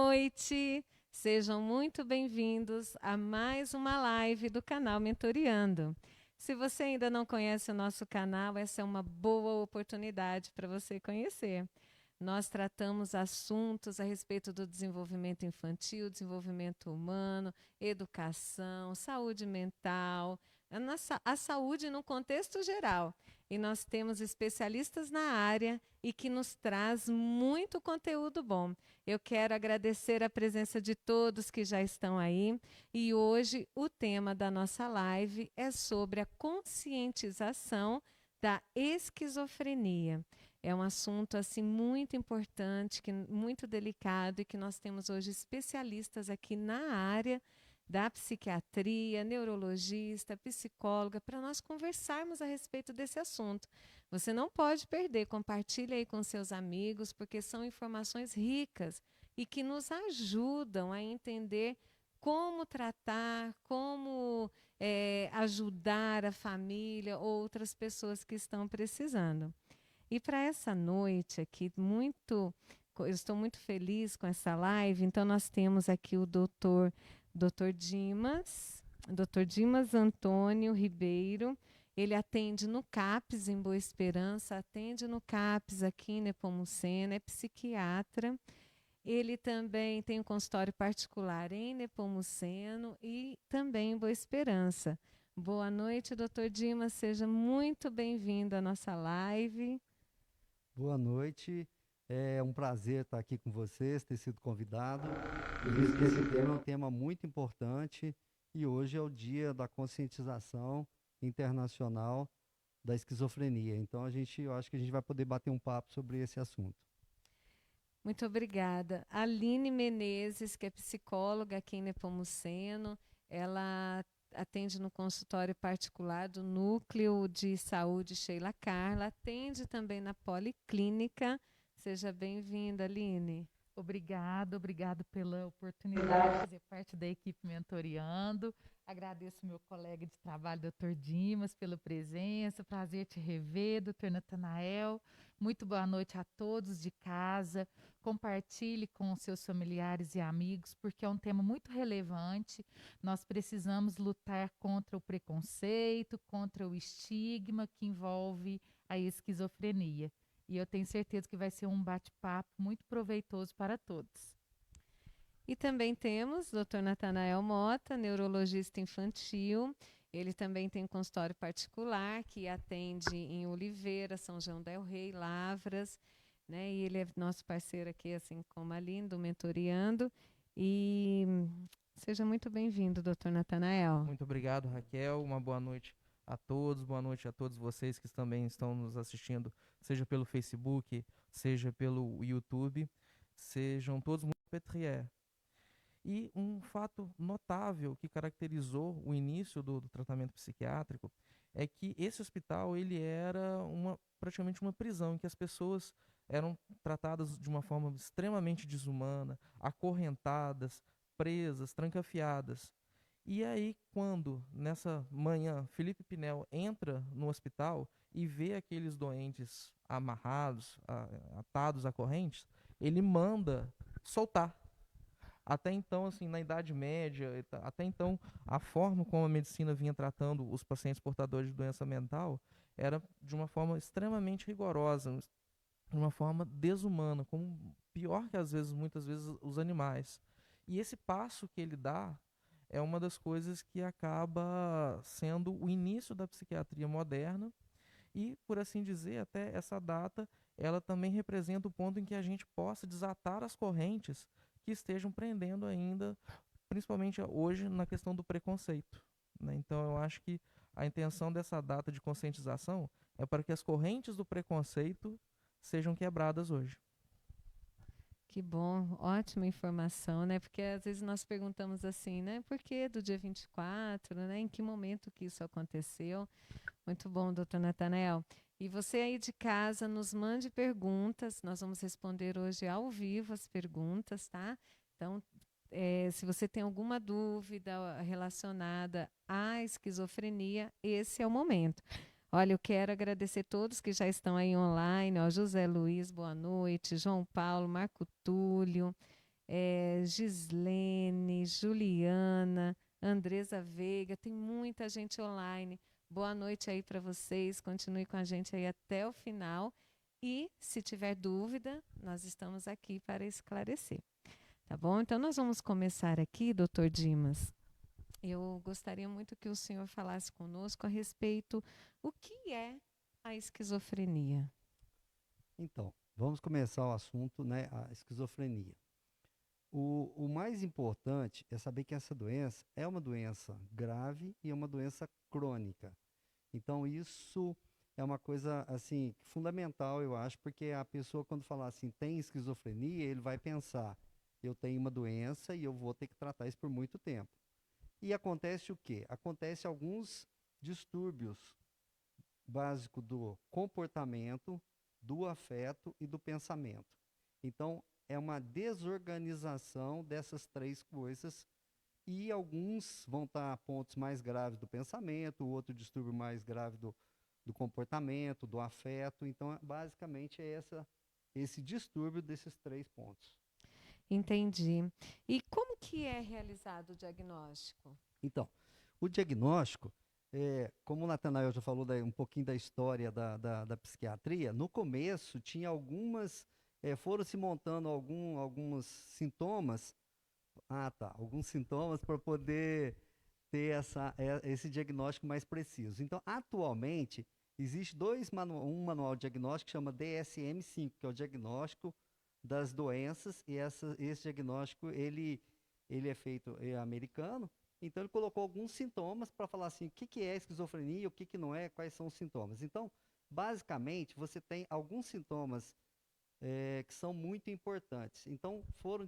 noite, sejam muito bem-vindos a mais uma live do canal Mentoriando. Se você ainda não conhece o nosso canal, essa é uma boa oportunidade para você conhecer. Nós tratamos assuntos a respeito do desenvolvimento infantil, desenvolvimento humano, educação, saúde mental, a saúde no contexto geral. E nós temos especialistas na área e que nos traz muito conteúdo bom. Eu quero agradecer a presença de todos que já estão aí. E hoje o tema da nossa live é sobre a conscientização da esquizofrenia. É um assunto assim muito importante, muito delicado e que nós temos hoje especialistas aqui na área da psiquiatria, neurologista, psicóloga, para nós conversarmos a respeito desse assunto. Você não pode perder, compartilhe aí com seus amigos, porque são informações ricas e que nos ajudam a entender como tratar, como ajudar a família ou outras pessoas que estão precisando. E para essa noite aqui, eu estou muito feliz com essa live, então nós temos aqui o doutor Dimas Antônio Ribeiro. Ele atende no CAPS em Boa Esperança, atende no CAPS aqui em Nepomuceno, é psiquiatra. Ele também tem um consultório particular em Nepomuceno e também em Boa Esperança. Boa noite, doutor Dimas, seja muito bem-vindo à nossa live. Boa noite, é um prazer estar aqui com vocês, ter sido convidado. Visto que esse tema é um tema muito importante e hoje é o dia da conscientização internacional da esquizofrenia. Então eu acho que a gente vai poder bater um papo sobre esse assunto. Muito obrigada. Aline Menezes, que é psicóloga aqui em Nepomuceno, ela atende no consultório particular do Núcleo de Saúde Sheila Carla, atende também na Policlínica. Seja bem-vinda, Aline. Obrigado pela oportunidade de fazer parte da equipe Mentoriando. Agradeço meu colega de trabalho, doutor Dimas, pela presença. Prazer te rever, doutor Natanael. Muito boa noite a todos de casa. Compartilhe com seus familiares e amigos, porque é um tema muito relevante. Nós precisamos lutar contra o preconceito, contra o estigma que envolve a esquizofrenia. E eu tenho certeza que vai ser um bate-papo muito proveitoso para todos. E também temos o Dr. Natanael Mota, neurologista infantil. Ele também tem um consultório particular que atende em Oliveira, São João del Rei, Lavras, né? E ele é nosso parceiro aqui, assim como a Aline, do Mentoriando. E seja muito bem-vindo, Dr. Natanael. Muito obrigado, Raquel. Uma boa noite a todos. Boa noite a todos vocês que também estão nos assistindo, seja pelo Facebook, seja pelo YouTube. Sejam todos muito petrier. E um fato notável que caracterizou o início do tratamento psiquiátrico é que esse hospital ele era praticamente uma prisão em que as pessoas eram tratadas de uma forma extremamente desumana, acorrentadas, presas, trancafiadas. E aí, quando, nessa manhã, Felipe Pinel entra no hospital e vê aqueles doentes amarrados, atados a correntes, ele manda soltar. Até então, assim, na Idade Média, até então, a forma como a medicina vinha tratando os pacientes portadores de doença mental era de uma forma extremamente rigorosa, de uma forma desumana, como pior que às vezes, muitas vezes, os animais. E esse passo que ele dá é uma das coisas que acaba sendo o início da psiquiatria moderna e, por assim dizer, até essa data, ela também representa o ponto em que a gente possa desatar as correntes que estejam prendendo ainda, principalmente hoje, na questão do preconceito, né? Então, eu acho que a intenção dessa data de conscientização é para que as correntes do preconceito sejam quebradas hoje. Que bom, ótima informação, né? Porque às vezes nós perguntamos assim, né? Por que do dia 24, né? Em que momento que isso aconteceu? Muito bom, doutor Natanael. E você aí de casa, nos mande perguntas, nós vamos responder hoje ao vivo as perguntas, tá? Então, se você tem alguma dúvida relacionada à esquizofrenia, esse é o momento. Olha, eu quero agradecer todos que já estão aí online. Ó, José Luiz, boa noite. João Paulo, Marco Túlio. Gislene, Juliana, Andresa Veiga, tem muita gente online. Boa noite aí para vocês, continue com a gente aí até o final. E, se tiver dúvida, nós estamos aqui para esclarecer. Tá bom? Então, nós vamos começar aqui, doutor Dimas. Eu gostaria muito que o senhor falasse conosco a respeito o que é a esquizofrenia. Então, vamos começar o assunto, né, a esquizofrenia. O mais importante é saber que essa doença é uma doença grave e é uma doença crônica. Então, isso é uma coisa, assim, fundamental, eu acho, porque a pessoa, quando falar assim, tem esquizofrenia, ele vai pensar, eu tenho uma doença e eu vou ter que tratar isso por muito tempo. E acontece o quê? Acontece alguns distúrbios básicos do comportamento, do afeto e do pensamento. Então, é uma desorganização dessas três coisas e alguns vão estar a pontos mais graves do pensamento, o outro distúrbio mais grave do comportamento, do afeto. Então, basicamente, é esse distúrbio desses 3 pontos. Entendi. E como que é realizado o diagnóstico? Então, o diagnóstico, como o Natanael já falou um pouquinho da história da psiquiatria, no começo tinha foram se montando alguns sintomas, alguns sintomas para poder ter esse diagnóstico mais preciso. Então, atualmente, existe um manual de diagnóstico que chama DSM-5, que é o diagnóstico das doenças, e esse diagnóstico ele é feito americano, então ele colocou alguns sintomas para falar assim, o que é esquizofrenia, o que não é, quais são os sintomas. Então, basicamente, você tem alguns sintomas que são muito importantes. Então, foram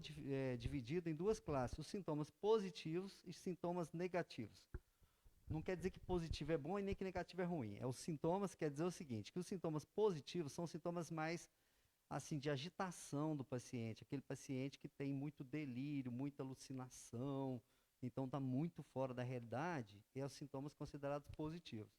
divididos em 2 classes, os sintomas positivos e sintomas negativos. Não quer dizer que positivo é bom e nem que negativo é ruim. Os sintomas quer dizer o seguinte, que os sintomas positivos são sintomas mais assim, de agitação do paciente, aquele paciente que tem muito delírio, muita alucinação, então está muito fora da realidade, é os sintomas considerados positivos.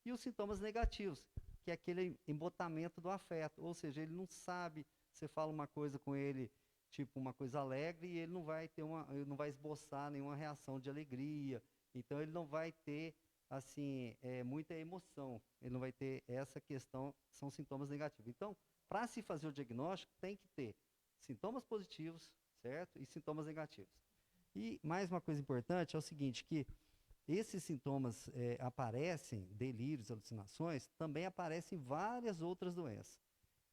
E os sintomas negativos, que é aquele embotamento do afeto, ou seja, ele não sabe, você fala uma coisa com ele, tipo uma coisa alegre, e ele não vai esboçar nenhuma reação de alegria, então ele não vai ter, assim, muita emoção, ele não vai ter essa questão, são sintomas negativos. Então, para se fazer o diagnóstico, tem que ter sintomas positivos, certo? E sintomas negativos. E mais uma coisa importante é o seguinte, que esses sintomas aparecem, delírios, alucinações, também aparecem várias outras doenças.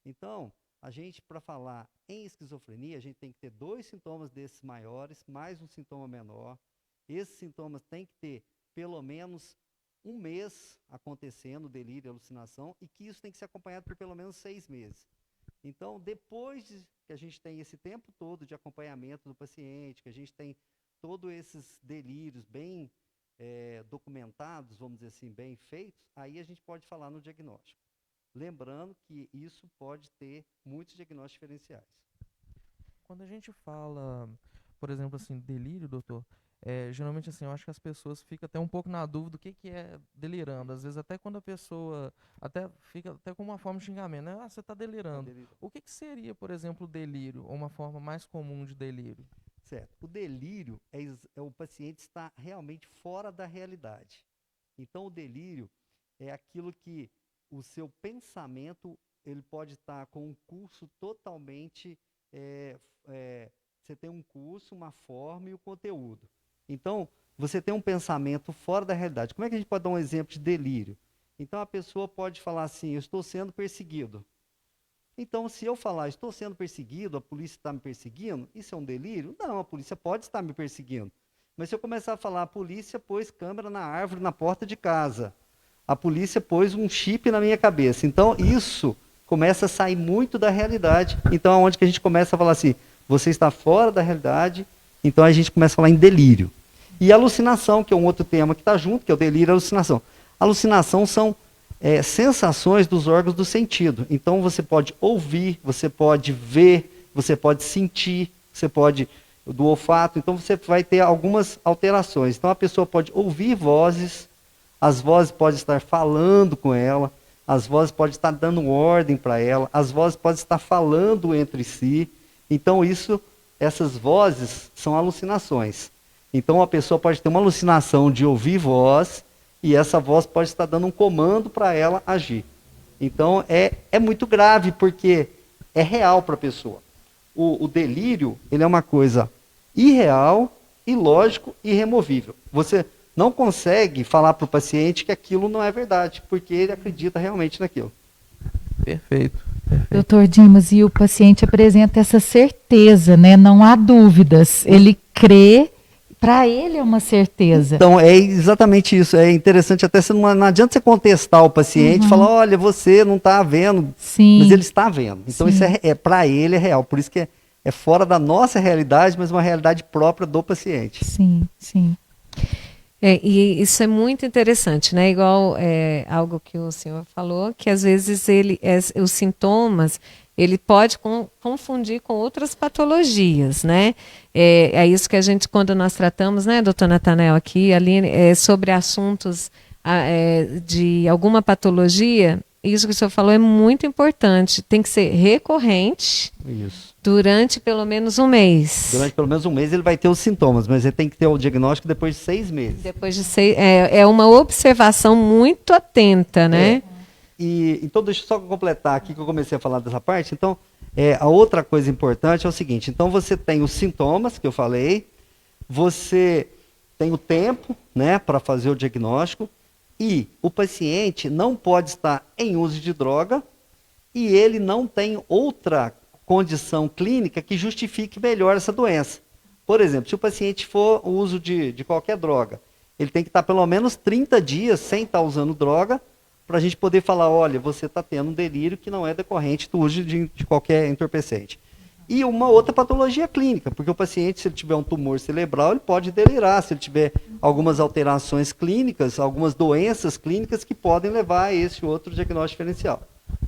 Então, a gente, para falar em esquizofrenia, a gente tem que ter 2 sintomas desses maiores, mais um sintoma menor. Esses sintomas têm que ter pelo menos 1 mês acontecendo, delírio e alucinação, e que isso tem que ser acompanhado por pelo menos 6 meses. Então, depois que a gente tem esse tempo todo de acompanhamento do paciente, que a gente tem todos esses delírios bem documentados, vamos dizer assim, bem feitos, aí a gente pode falar no diagnóstico. Lembrando que isso pode ter muitos diagnósticos diferenciais. Quando a gente fala, por exemplo, assim, delírio, doutor, geralmente assim, eu acho que as pessoas ficam até um pouco na dúvida do que é delirando. Às vezes até quando a pessoa fica até com uma forma de xingamento, né? Você está delirando. O que seria, por exemplo, o delírio, ou uma forma mais comum de delírio? Certo. O delírio é o paciente estar realmente fora da realidade. Então, o delírio é aquilo que o seu pensamento, ele pode estar com um curso totalmente... você tem um curso, uma forma e o conteúdo. Então, você tem um pensamento fora da realidade. Como é que a gente pode dar um exemplo de delírio? Então, a pessoa pode falar assim, eu estou sendo perseguido. Então, se eu falar, estou sendo perseguido, a polícia está me perseguindo, isso é um delírio? Não, a polícia pode estar me perseguindo. Mas se eu começar a falar, a polícia pôs câmera na árvore, na porta de casa, a polícia pôs um chip na minha cabeça. Então, isso começa a sair muito da realidade. Então, é onde que a gente começa a falar assim, você está fora da realidade, então a gente começa a falar em delírio. E alucinação, que é um outro tema que está junto, que é o delírio e a alucinação. Alucinação são sensações dos órgãos do sentido. Então você pode ouvir, você pode ver, você pode sentir, você pode do olfato. Então você vai ter algumas alterações. Então a pessoa pode ouvir vozes, as vozes podem estar falando com ela, as vozes podem estar dando ordem para ela, as vozes podem estar falando entre si. Então isso essas vozes são alucinações. Então a pessoa pode ter uma alucinação de ouvir voz e essa voz pode estar dando um comando para ela agir. Então é muito grave porque é real para a pessoa. O delírio, ele é uma coisa irreal, ilógico e irremovível. Você não consegue falar para o paciente que aquilo não é verdade, porque ele acredita realmente naquilo. Perfeito. Doutor Dimas, e o paciente apresenta essa certeza, né? Não há dúvidas. Ele crê, para ele é uma certeza. Então, é exatamente isso. É interessante, até você não adianta você contestar o paciente e falar, olha, você não está vendo, Sim. mas ele está vendo. Então, Sim. isso para ele é real. Por isso que é fora da nossa realidade, mas uma realidade própria do paciente. Sim, sim. E isso é muito interessante, né? Igual algo que o senhor falou, que às vezes os sintomas ele pode confundir com outras patologias, né? É isso que a gente, quando nós tratamos, né, doutor Natanael, aqui, Aline, sobre assuntos de alguma patologia, isso que o senhor falou é muito importante. Tem que ser recorrente. Isso. Durante pelo menos um mês. Durante pelo menos um mês ele vai ter os sintomas, mas ele tem que ter o diagnóstico depois de 6 meses. Depois de 6, é uma observação muito atenta, né? Então, deixa eu só completar aqui que eu comecei a falar dessa parte. Então, a outra coisa importante é o seguinte, então você tem os sintomas que eu falei, você tem o tempo, né, para fazer o diagnóstico, e o paciente não pode estar em uso de droga e ele não tem outra condição clínica que justifique melhor essa doença. Por exemplo, se o paciente for o uso de qualquer droga, ele tem que estar pelo menos 30 dias sem estar usando droga, para a gente poder falar, olha, você está tendo um delírio que não é decorrente do uso de qualquer entorpecente. E uma outra patologia clínica, porque o paciente, se ele tiver um tumor cerebral, ele pode delirar, se ele tiver algumas alterações clínicas, algumas doenças clínicas que podem levar a esse outro diagnóstico diferencial.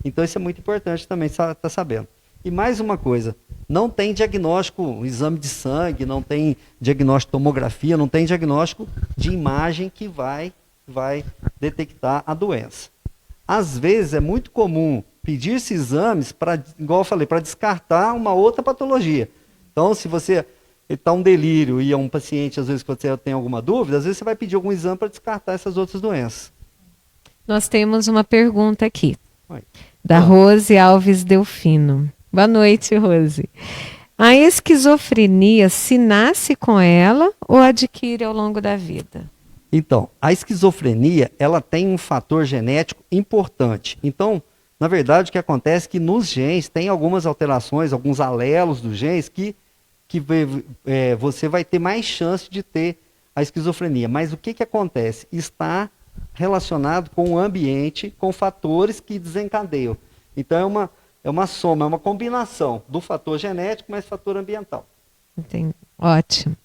Então isso é muito importante também estar sabendo. E mais uma coisa, não tem diagnóstico, exame de sangue, não tem diagnóstico de tomografia, não tem diagnóstico de imagem que vai detectar a doença. Às vezes é muito comum pedir-se exames para, igual eu falei, para descartar uma outra patologia. Então, se você está um delírio e é um paciente, às vezes, que você tem alguma dúvida, às vezes você vai pedir algum exame para descartar essas outras doenças. Nós temos uma pergunta aqui, Oi. da Rose Alves Delfino. Boa noite, Rose. A esquizofrenia se nasce com ela ou adquire ao longo da vida? Então, a esquizofrenia, ela tem um fator genético importante. Então, na verdade, o que acontece é que nos genes tem algumas alterações, alguns alelos dos genes que você vai ter mais chance de ter a esquizofrenia. Mas o que acontece? Está relacionado com o ambiente, com fatores que desencadeiam. Então, é uma soma, é uma combinação do fator genético mais fator ambiental. Entendi. Ótimo.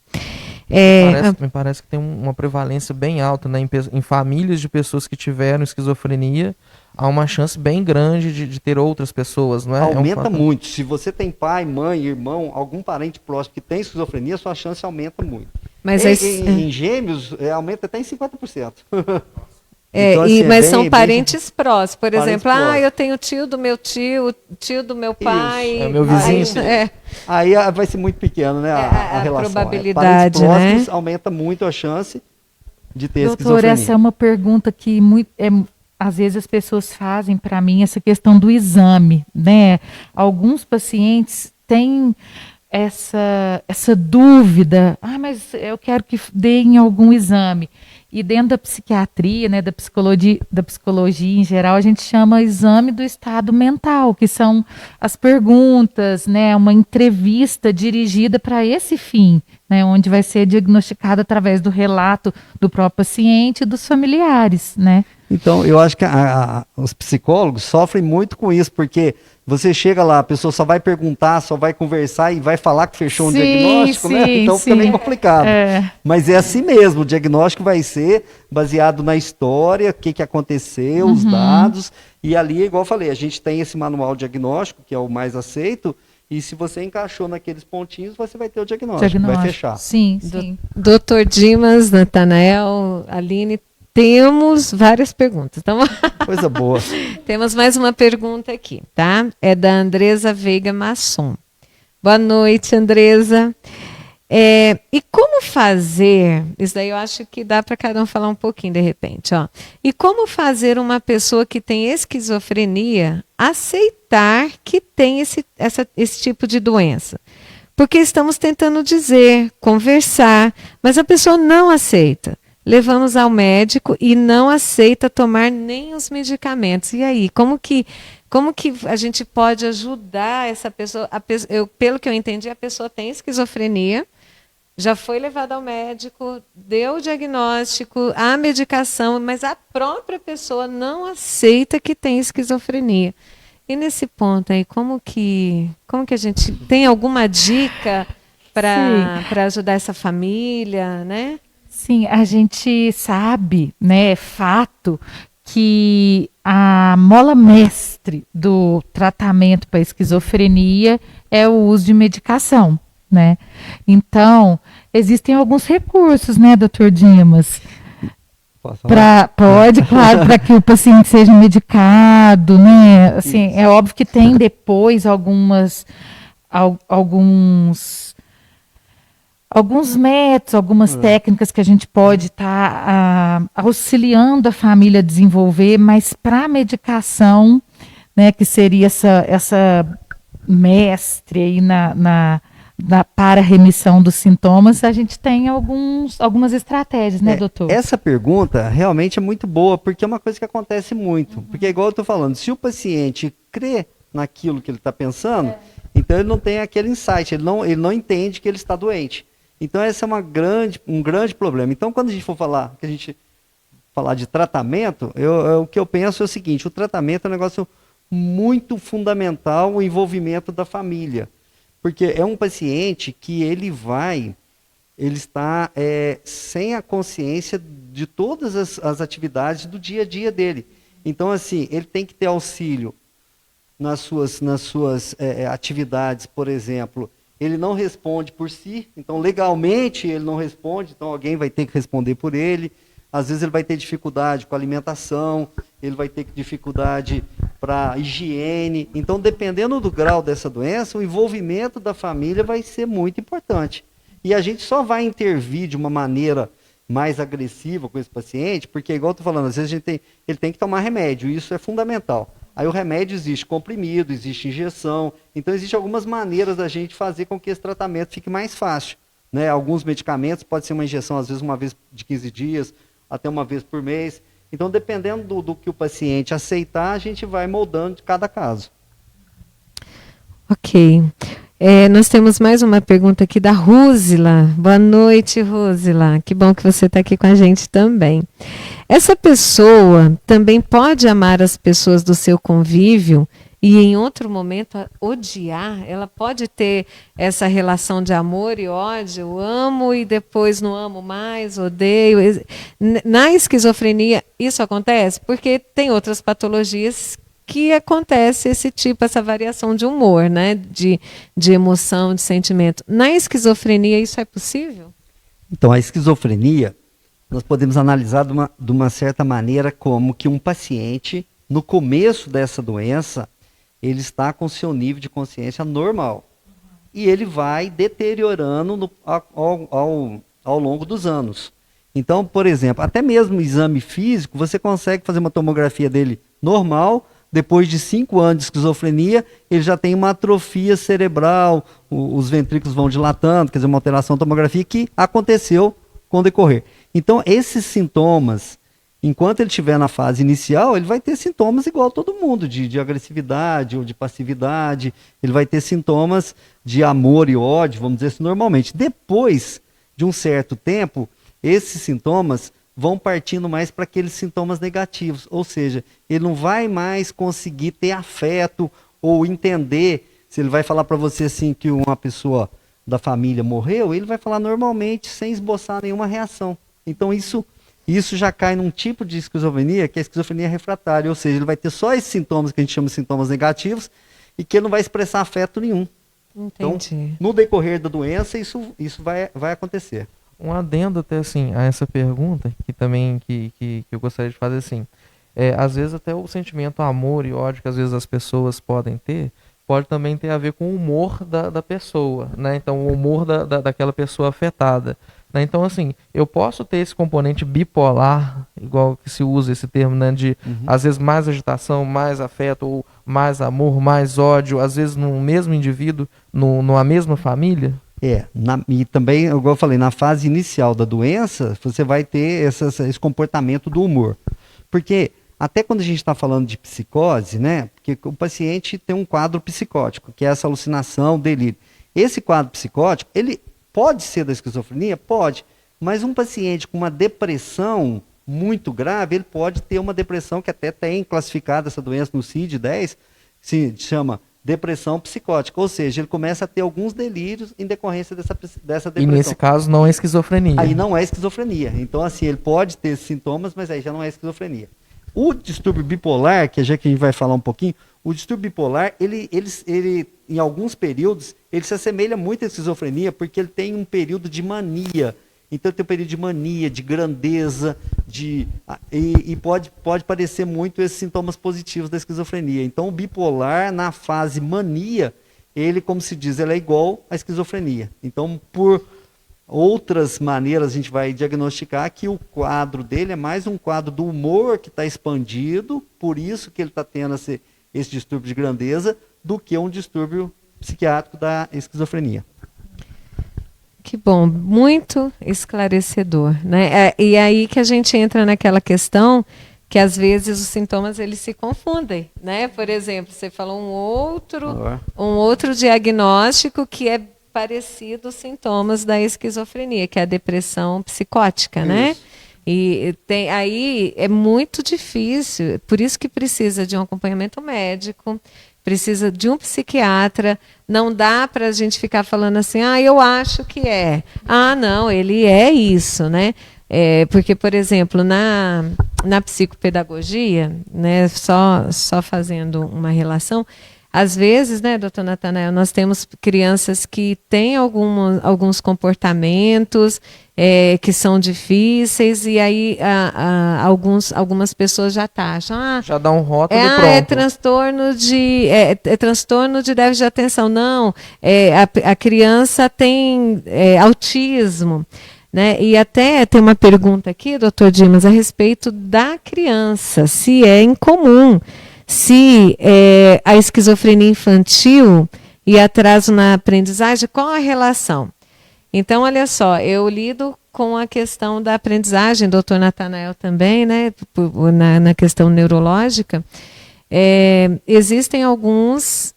Me parece que tem uma prevalência bem alta, né, em famílias de pessoas que tiveram esquizofrenia, há uma chance bem grande de ter outras pessoas, não é? Aumenta muito. Se você tem pai, mãe, irmão, algum parente próximo que tem esquizofrenia, sua chance aumenta muito. Mas em gêmeos, aumenta até em 50%. Então, assim, mas são parentes próximos. Por exemplo, próximos. eu tenho tio do meu tio do meu pai. Isso. É meu vizinho. Aí vai ser muito pequeno, né, a relação. Probabilidade, parentes próximos, né? aumenta muito a chance de ter Doutor, esquizofrenia. essa é uma pergunta que às vezes as pessoas fazem para mim, essa questão do exame, né? Alguns pacientes têm essa dúvida, mas eu quero que deem algum exame. E dentro da psiquiatria, né, da psicologia em geral, a gente chama exame do estado mental, que são as perguntas, né, uma entrevista dirigida para esse fim, né, onde vai ser diagnosticado através do relato do próprio paciente e dos familiares, né? Então, eu acho que os psicólogos sofrem muito com isso, porque você chega lá, a pessoa só vai perguntar, só vai conversar e vai falar que fechou um diagnóstico, né? Então fica bem complicado. Mas é assim mesmo, o diagnóstico vai ser baseado na história, o que aconteceu, os dados, e ali, igual eu falei, a gente tem esse manual diagnóstico, que é o mais aceito, e se você encaixou naqueles pontinhos, você vai ter o diagnóstico. Vai fechar. Sim, sim. Doutor Dimas, Natanael, Aline, temos várias perguntas. Então, coisa boa. Temos mais uma pergunta aqui, tá? É da Andresa Veiga Masson. Boa noite, Andresa. E como fazer? Isso daí eu acho que dá para cada um falar um pouquinho de repente, ó. E como fazer uma pessoa que tem esquizofrenia aceitar que tem esse tipo de doença? Porque estamos tentando dizer, conversar, mas a pessoa não aceita. Levamos ao médico e não aceita tomar nem os medicamentos. E aí, como que a gente pode ajudar essa pessoa? Pelo que eu entendi, a pessoa tem esquizofrenia, já foi levada ao médico, deu o diagnóstico, a medicação, mas a própria pessoa não aceita que tem esquizofrenia. E nesse ponto aí, como que a gente tem alguma dica para ajudar essa família, né? Sim, a gente sabe, né, é fato, que a mola mestre do tratamento para esquizofrenia é o uso de medicação, né? Então, existem alguns recursos, né, doutor Dimas? Pode, claro, para que o paciente seja medicado, né? Assim, é óbvio que tem depois alguns métodos, algumas técnicas que a gente pode estar auxiliando a família a desenvolver, mas para a medicação, né, que seria essa mestre aí para a remissão dos sintomas, a gente tem algumas estratégias, né, doutor? Essa pergunta realmente é muito boa, porque é uma coisa que acontece muito. Porque, igual eu estou falando, se o paciente crê naquilo que ele está pensando, então ele não tem aquele insight, ele não entende que ele está doente. Então, esse é um grande problema. Então, quando a gente for falar de tratamento, o que eu penso é o seguinte: o tratamento é um negócio muito fundamental, o envolvimento da família. Porque é um paciente que ele está sem a consciência de todas as atividades do dia a dia dele. Então, assim, ele tem que ter auxílio nas suas atividades, por exemplo. Ele não responde por si, então legalmente ele não responde, então alguém vai ter que responder por ele. Às vezes ele vai ter dificuldade com a alimentação, ele vai ter dificuldade para higiene. Então, dependendo do grau dessa doença, o envolvimento da família vai ser muito importante. E a gente só vai intervir de uma maneira mais agressiva com esse paciente, porque, igual eu estou falando, às vezes ele tem que tomar remédio, e isso é fundamental. Aí o remédio existe comprimido, existe injeção, então existem algumas maneiras da gente fazer com que esse tratamento fique mais fácil, né? Alguns medicamentos, pode ser uma injeção às vezes uma vez de 15 dias, até uma vez por mês. Então, dependendo do que o paciente aceitar, a gente vai moldando de cada caso. Ok. Nós temos mais uma pergunta aqui da Rúzila. Boa noite, Rúzila. Que bom que você está aqui com a gente também. Essa pessoa também pode amar as pessoas do seu convívio e em outro momento odiar? Ela pode ter essa relação de amor e ódio? Eu amo e depois não amo mais, odeio. Na esquizofrenia isso acontece? Porque tem outras patologias que acontece essa variação de humor, né? De emoção, de sentimento. Na esquizofrenia isso é possível? Então, a esquizofrenia, nós podemos analisar de uma certa maneira como que um paciente, no começo dessa doença, ele está com seu nível de consciência normal. E ele vai deteriorando ao longo dos anos. Então, por exemplo, até mesmo o exame físico, você consegue fazer uma tomografia dele normal. Depois de 5 anos de esquizofrenia, ele já tem uma atrofia cerebral, os ventrículos vão dilatando, quer dizer, uma alteração da tomografia que aconteceu com o decorrer. Então, esses sintomas, enquanto ele estiver na fase inicial, ele vai ter sintomas igual a todo mundo, de agressividade ou de passividade, ele vai ter sintomas de amor e ódio, vamos dizer assim, normalmente. Depois de um certo tempo, esses sintomas vão partindo mais para aqueles sintomas negativos, ou seja, ele não vai mais conseguir ter afeto ou entender. Se ele vai falar para você assim que uma pessoa da família morreu, ele vai falar normalmente sem esboçar nenhuma reação. Então isso já cai num tipo de esquizofrenia que é a esquizofrenia refratária, ou seja, ele vai ter só esses sintomas que a gente chama de sintomas negativos e que ele não vai expressar afeto nenhum. Entendi. Então, no decorrer da doença, isso vai acontecer. Um adendo até assim a essa pergunta, que também que eu gostaria de fazer assim. Às vezes até o sentimento amor e ódio que às vezes as pessoas podem ter, pode também ter a ver com o humor da pessoa, né? Então, o humor daquela pessoa afetada, né? Então, assim, eu posso ter esse componente bipolar, igual que se usa esse termo, né? De, às vezes, mais agitação, mais afeto, ou mais amor, mais ódio, às vezes, no mesmo indivíduo, numa mesma família. E também, igual eu falei, na fase inicial da doença, você vai ter esse comportamento do humor. Porque até quando a gente está falando de psicose, né? Porque o paciente tem um quadro psicótico, que é essa alucinação, delírio. Esse quadro psicótico, ele pode ser da esquizofrenia? Pode. Mas um paciente com uma depressão muito grave, ele pode ter uma depressão que até tem classificado essa doença no CID-10, se chama depressão psicótica, ou seja, ele começa a ter alguns delírios em decorrência dessa depressão. E nesse caso não é esquizofrenia. Aí não é esquizofrenia. Então, assim, ele pode ter sintomas, mas aí já não é esquizofrenia. O distúrbio bipolar, que já que a gente vai falar um pouquinho, o distúrbio bipolar, ele em alguns períodos, ele se assemelha muito à esquizofrenia, porque ele tem um período de mania. Então, ele tem um período de mania, de grandeza, e pode parecer muito esses sintomas positivos da esquizofrenia. Então, o bipolar, na fase mania, ele, como se diz, ele é igual à esquizofrenia. Então, por outras maneiras, a gente vai diagnosticar que o quadro dele é mais um quadro do humor que está expandido, por isso que ele está tendo esse distúrbio de grandeza, do que um distúrbio psiquiátrico da esquizofrenia. Que bom, muito esclarecedor, né? E aí que a gente entra naquela questão que às vezes os sintomas eles se confundem, né? Por exemplo, você falou um outro diagnóstico que é parecido aos sintomas da esquizofrenia, que é a depressão psicótica, né? E aí é muito difícil, por isso que precisa de um acompanhamento médico, precisa de um psiquiatra. Não dá para a gente ficar falando assim, eu acho que é. Não, ele é isso, né? Porque, por exemplo, na psicopedagogia, né, só fazendo uma relação, às vezes, né, doutor Natanael, nós temos crianças que têm alguns comportamentos que são difíceis, e aí algumas pessoas já taxam. Já dá um rótulo pronto. É transtorno de déficit de atenção. Não, a criança tem autismo. Né? E até tem uma pergunta aqui, doutor Dimas, a respeito da criança, se é incomum, se a esquizofrenia infantil e atraso na aprendizagem, qual a relação? Então, olha só, eu lido com a questão da aprendizagem, doutor Natanael também, né, na questão neurológica. Existem alguns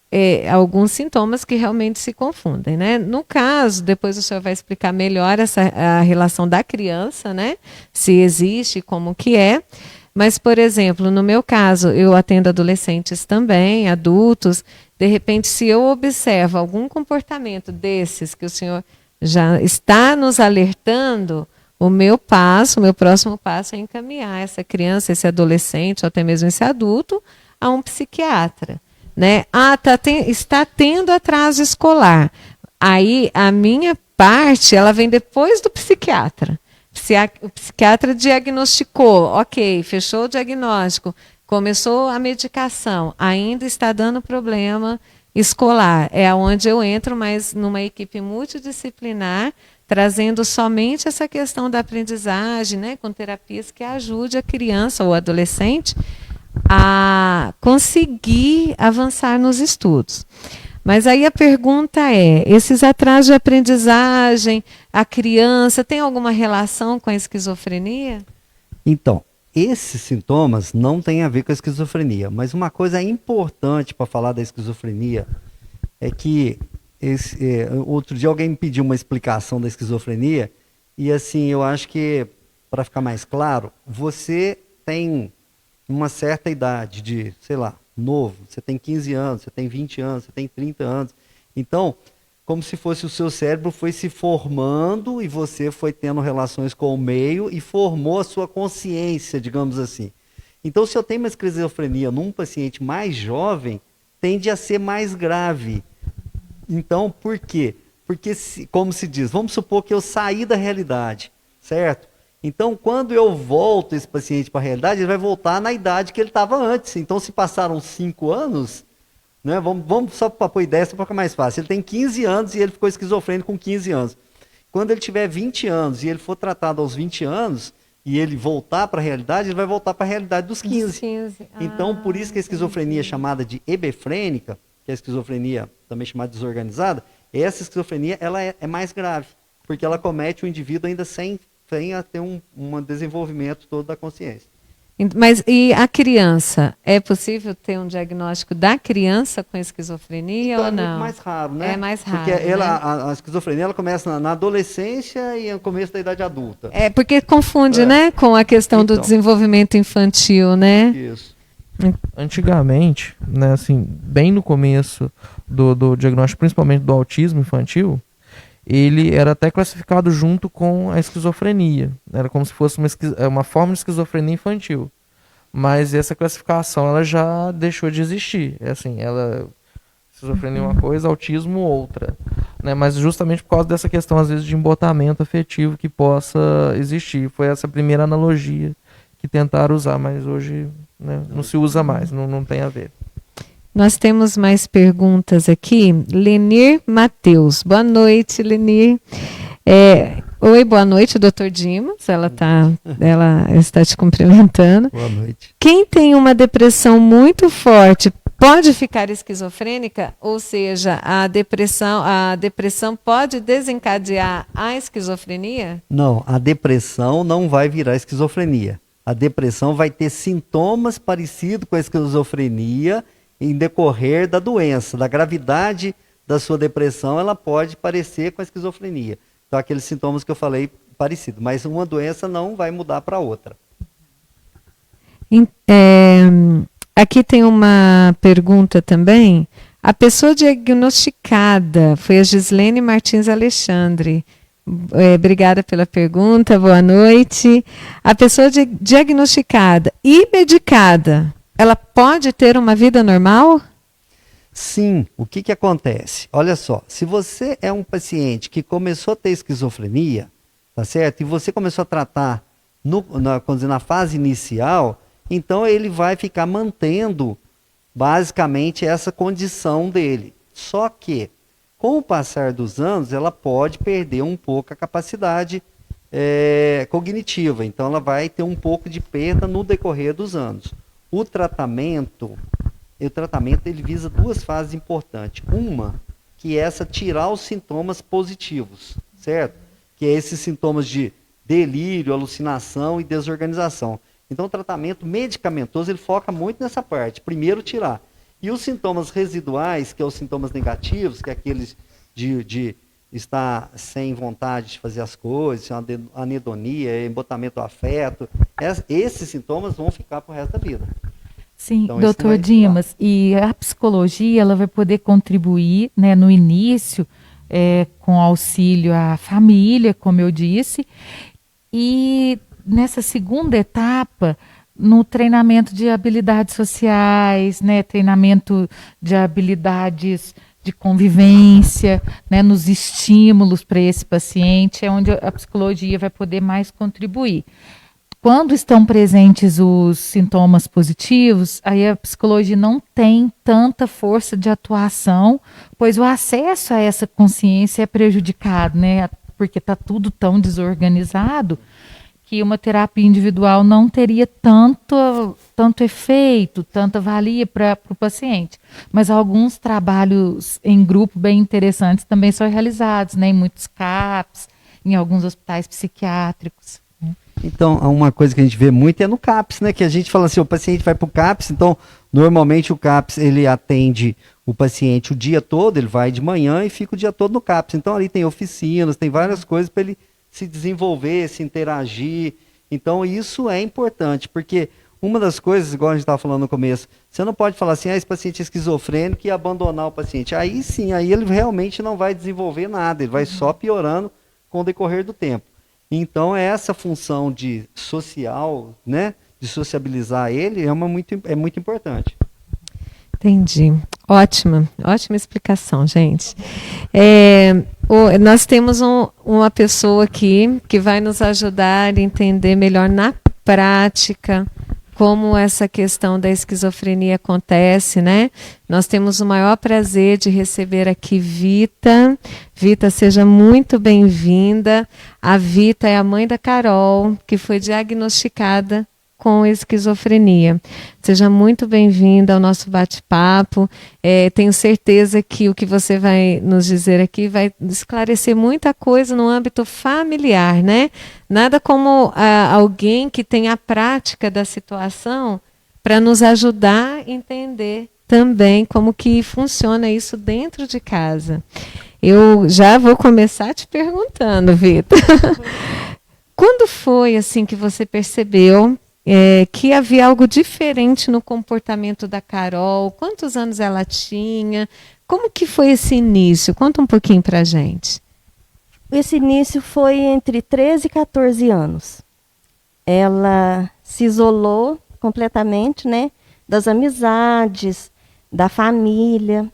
sintomas que realmente se confundem, né? No caso, depois o senhor vai explicar melhor a relação da criança, né? Se existe, como que é. Mas, por exemplo, no meu caso, eu atendo adolescentes também, adultos. De repente, se eu observo algum comportamento desses que o senhor já está nos alertando, o meu próximo passo é encaminhar essa criança, esse adolescente, ou até mesmo esse adulto, a um psiquiatra. Né? Está tendo atraso escolar. Aí, a minha parte, ela vem depois do psiquiatra. O psiquiatra diagnosticou, ok, fechou o diagnóstico, começou a medicação, ainda está dando problema escolar. É onde eu entro, mas numa equipe multidisciplinar, trazendo somente essa questão da aprendizagem, né, com terapias que ajude a criança ou adolescente a conseguir avançar nos estudos. Mas aí a pergunta esses atrasos de aprendizagem, a criança, tem alguma relação com a esquizofrenia? Então, esses sintomas não têm a ver com a esquizofrenia, mas uma coisa importante para falar da esquizofrenia é que outro dia alguém me pediu uma explicação da esquizofrenia e assim, eu acho que, para ficar mais claro, você tem uma certa idade de, sei lá, novo, você tem 15 anos, você tem 20 anos, você tem 30 anos. Então, como se fosse o seu cérebro foi se formando e você foi tendo relações com o meio e formou a sua consciência, digamos assim. Então, se eu tenho uma esquizofrenia num paciente mais jovem, tende a ser mais grave. Então, por quê? Porque, como se diz, vamos supor que eu saí da realidade, certo? Então, quando eu volto esse paciente para a realidade, ele vai voltar na idade que ele estava antes. Então, se passaram 5 anos, né? Vamos só para pôr ideia, só para ficar mais fácil. Ele tem 15 anos e ele ficou esquizofrênico com 15 anos. Quando ele tiver 20 anos e ele for tratado aos 20 anos e ele voltar para a realidade, ele vai voltar para a realidade dos 15. Então, por isso que a esquizofrenia é chamada de hebefrênica, que é a esquizofrenia também chamada desorganizada, essa esquizofrenia ela é mais grave, porque ela comete o indivíduo ainda sem ter um desenvolvimento todo da consciência. Mas e a criança? É possível ter um diagnóstico da criança com esquizofrenia Então, ou não? É muito mais raro, né? É mais raro, porque ela, né? a esquizofrenia ela começa na adolescência e no começo da idade adulta. É porque confunde, né, com a questão do Então. desenvolvimento infantil, né? Isso. Antigamente, né, assim, bem no começo do diagnóstico, principalmente do autismo infantil, ele era até classificado junto com a esquizofrenia. Era como se fosse uma forma de esquizofrenia infantil. Mas essa classificação ela já deixou de existir. É assim, esquizofrenia é uma coisa, autismo outra. Né? Mas justamente por causa dessa questão, às vezes, de embotamento afetivo que possa existir. Foi essa primeira analogia que tentaram usar, mas hoje, né, não se usa mais, não tem a ver. Nós temos mais perguntas aqui. Lenir Matheus. Boa noite, Lenir. Oi, boa noite, doutor Dimas. Ela está te cumprimentando. Boa noite. Quem tem uma depressão muito forte pode ficar esquizofrênica? Ou seja, a depressão pode desencadear a esquizofrenia? Não, a depressão não vai virar esquizofrenia. A depressão vai ter sintomas parecidos com a esquizofrenia em decorrer da doença, da gravidade da sua depressão, ela pode parecer com a esquizofrenia. Então, aqueles sintomas que eu falei, parecido. Mas uma doença não vai mudar para outra. Aqui tem uma pergunta também. A pessoa diagnosticada foi a Gislene Martins Alexandre. Obrigada pela pergunta, boa noite. A pessoa diagnosticada e medicada, ela pode ter uma vida normal? Sim. O que acontece? Olha só, se você é um paciente que começou a ter esquizofrenia, tá certo? E você começou a tratar na fase inicial, então ele vai ficar mantendo basicamente essa condição dele. Só que, com o passar dos anos, ela pode perder um pouco a capacidade cognitiva. Então ela vai ter um pouco de perda no decorrer dos anos. O tratamento ele visa duas fases importantes. Uma, que é essa tirar os sintomas positivos, certo? Que é esses sintomas de delírio, alucinação e desorganização. Então o tratamento medicamentoso, ele foca muito nessa parte. Primeiro tirar. E os sintomas residuais, que são os sintomas negativos, que é aqueles de estar sem vontade de fazer as coisas, anedonia, embotamento do afeto, esses sintomas vão ficar para o resto da vida. Sim, então, doutor Dimas, e a psicologia ela vai poder contribuir, né, no início, com auxílio à família, como eu disse, e nessa segunda etapa, no treinamento de habilidades sociais, né, treinamento de habilidades de convivência, né, nos estímulos para esse paciente, é onde a psicologia vai poder mais contribuir. Quando estão presentes os sintomas positivos, aí a psicologia não tem tanta força de atuação, pois o acesso a essa consciência é prejudicado, né? Porque está tudo tão desorganizado que uma terapia individual não teria tanto efeito, tanta valia para o paciente. Mas alguns trabalhos em grupo bem interessantes também são realizados, né? Em muitos CAPs, em alguns hospitais psiquiátricos. Então, uma coisa que a gente vê muito é no CAPS, né? Que a gente fala assim, o paciente vai para o CAPS, então, normalmente o CAPS, ele atende o paciente o dia todo, ele vai de manhã e fica o dia todo no CAPS. Então, ali tem oficinas, tem várias coisas para ele se desenvolver, se interagir. Então, isso é importante, porque uma das coisas, igual a gente estava falando no começo, você não pode falar assim, esse paciente é esquizofrênico e abandonar o paciente. Aí sim, aí ele realmente não vai desenvolver nada, ele vai só piorando com o decorrer do tempo. Então, essa função de social, né, de sociabilizar ele, é muito importante. Entendi. Ótima explicação, gente. Nós temos uma pessoa aqui que vai nos ajudar a entender melhor na prática como essa questão da esquizofrenia acontece, né? Nós temos o maior prazer de receber aqui Vita. Vita, seja muito bem-vinda. A Vita é a mãe da Carol, que foi diagnosticada com esquizofrenia. Seja muito bem-vinda ao nosso bate-papo. Tenho certeza que o que você vai nos dizer aqui vai esclarecer muita coisa no âmbito familiar, né? Nada como alguém que tem a prática da situação para nos ajudar a entender também como que funciona isso dentro de casa. Eu já vou começar te perguntando, Vitor. Quando foi assim que você percebeu que havia algo diferente no comportamento da Carol? Quantos anos ela tinha? Como que foi esse início? Conta um pouquinho para a gente. Esse início foi entre 13 e 14 anos. Ela se isolou completamente, né, das amizades, da família,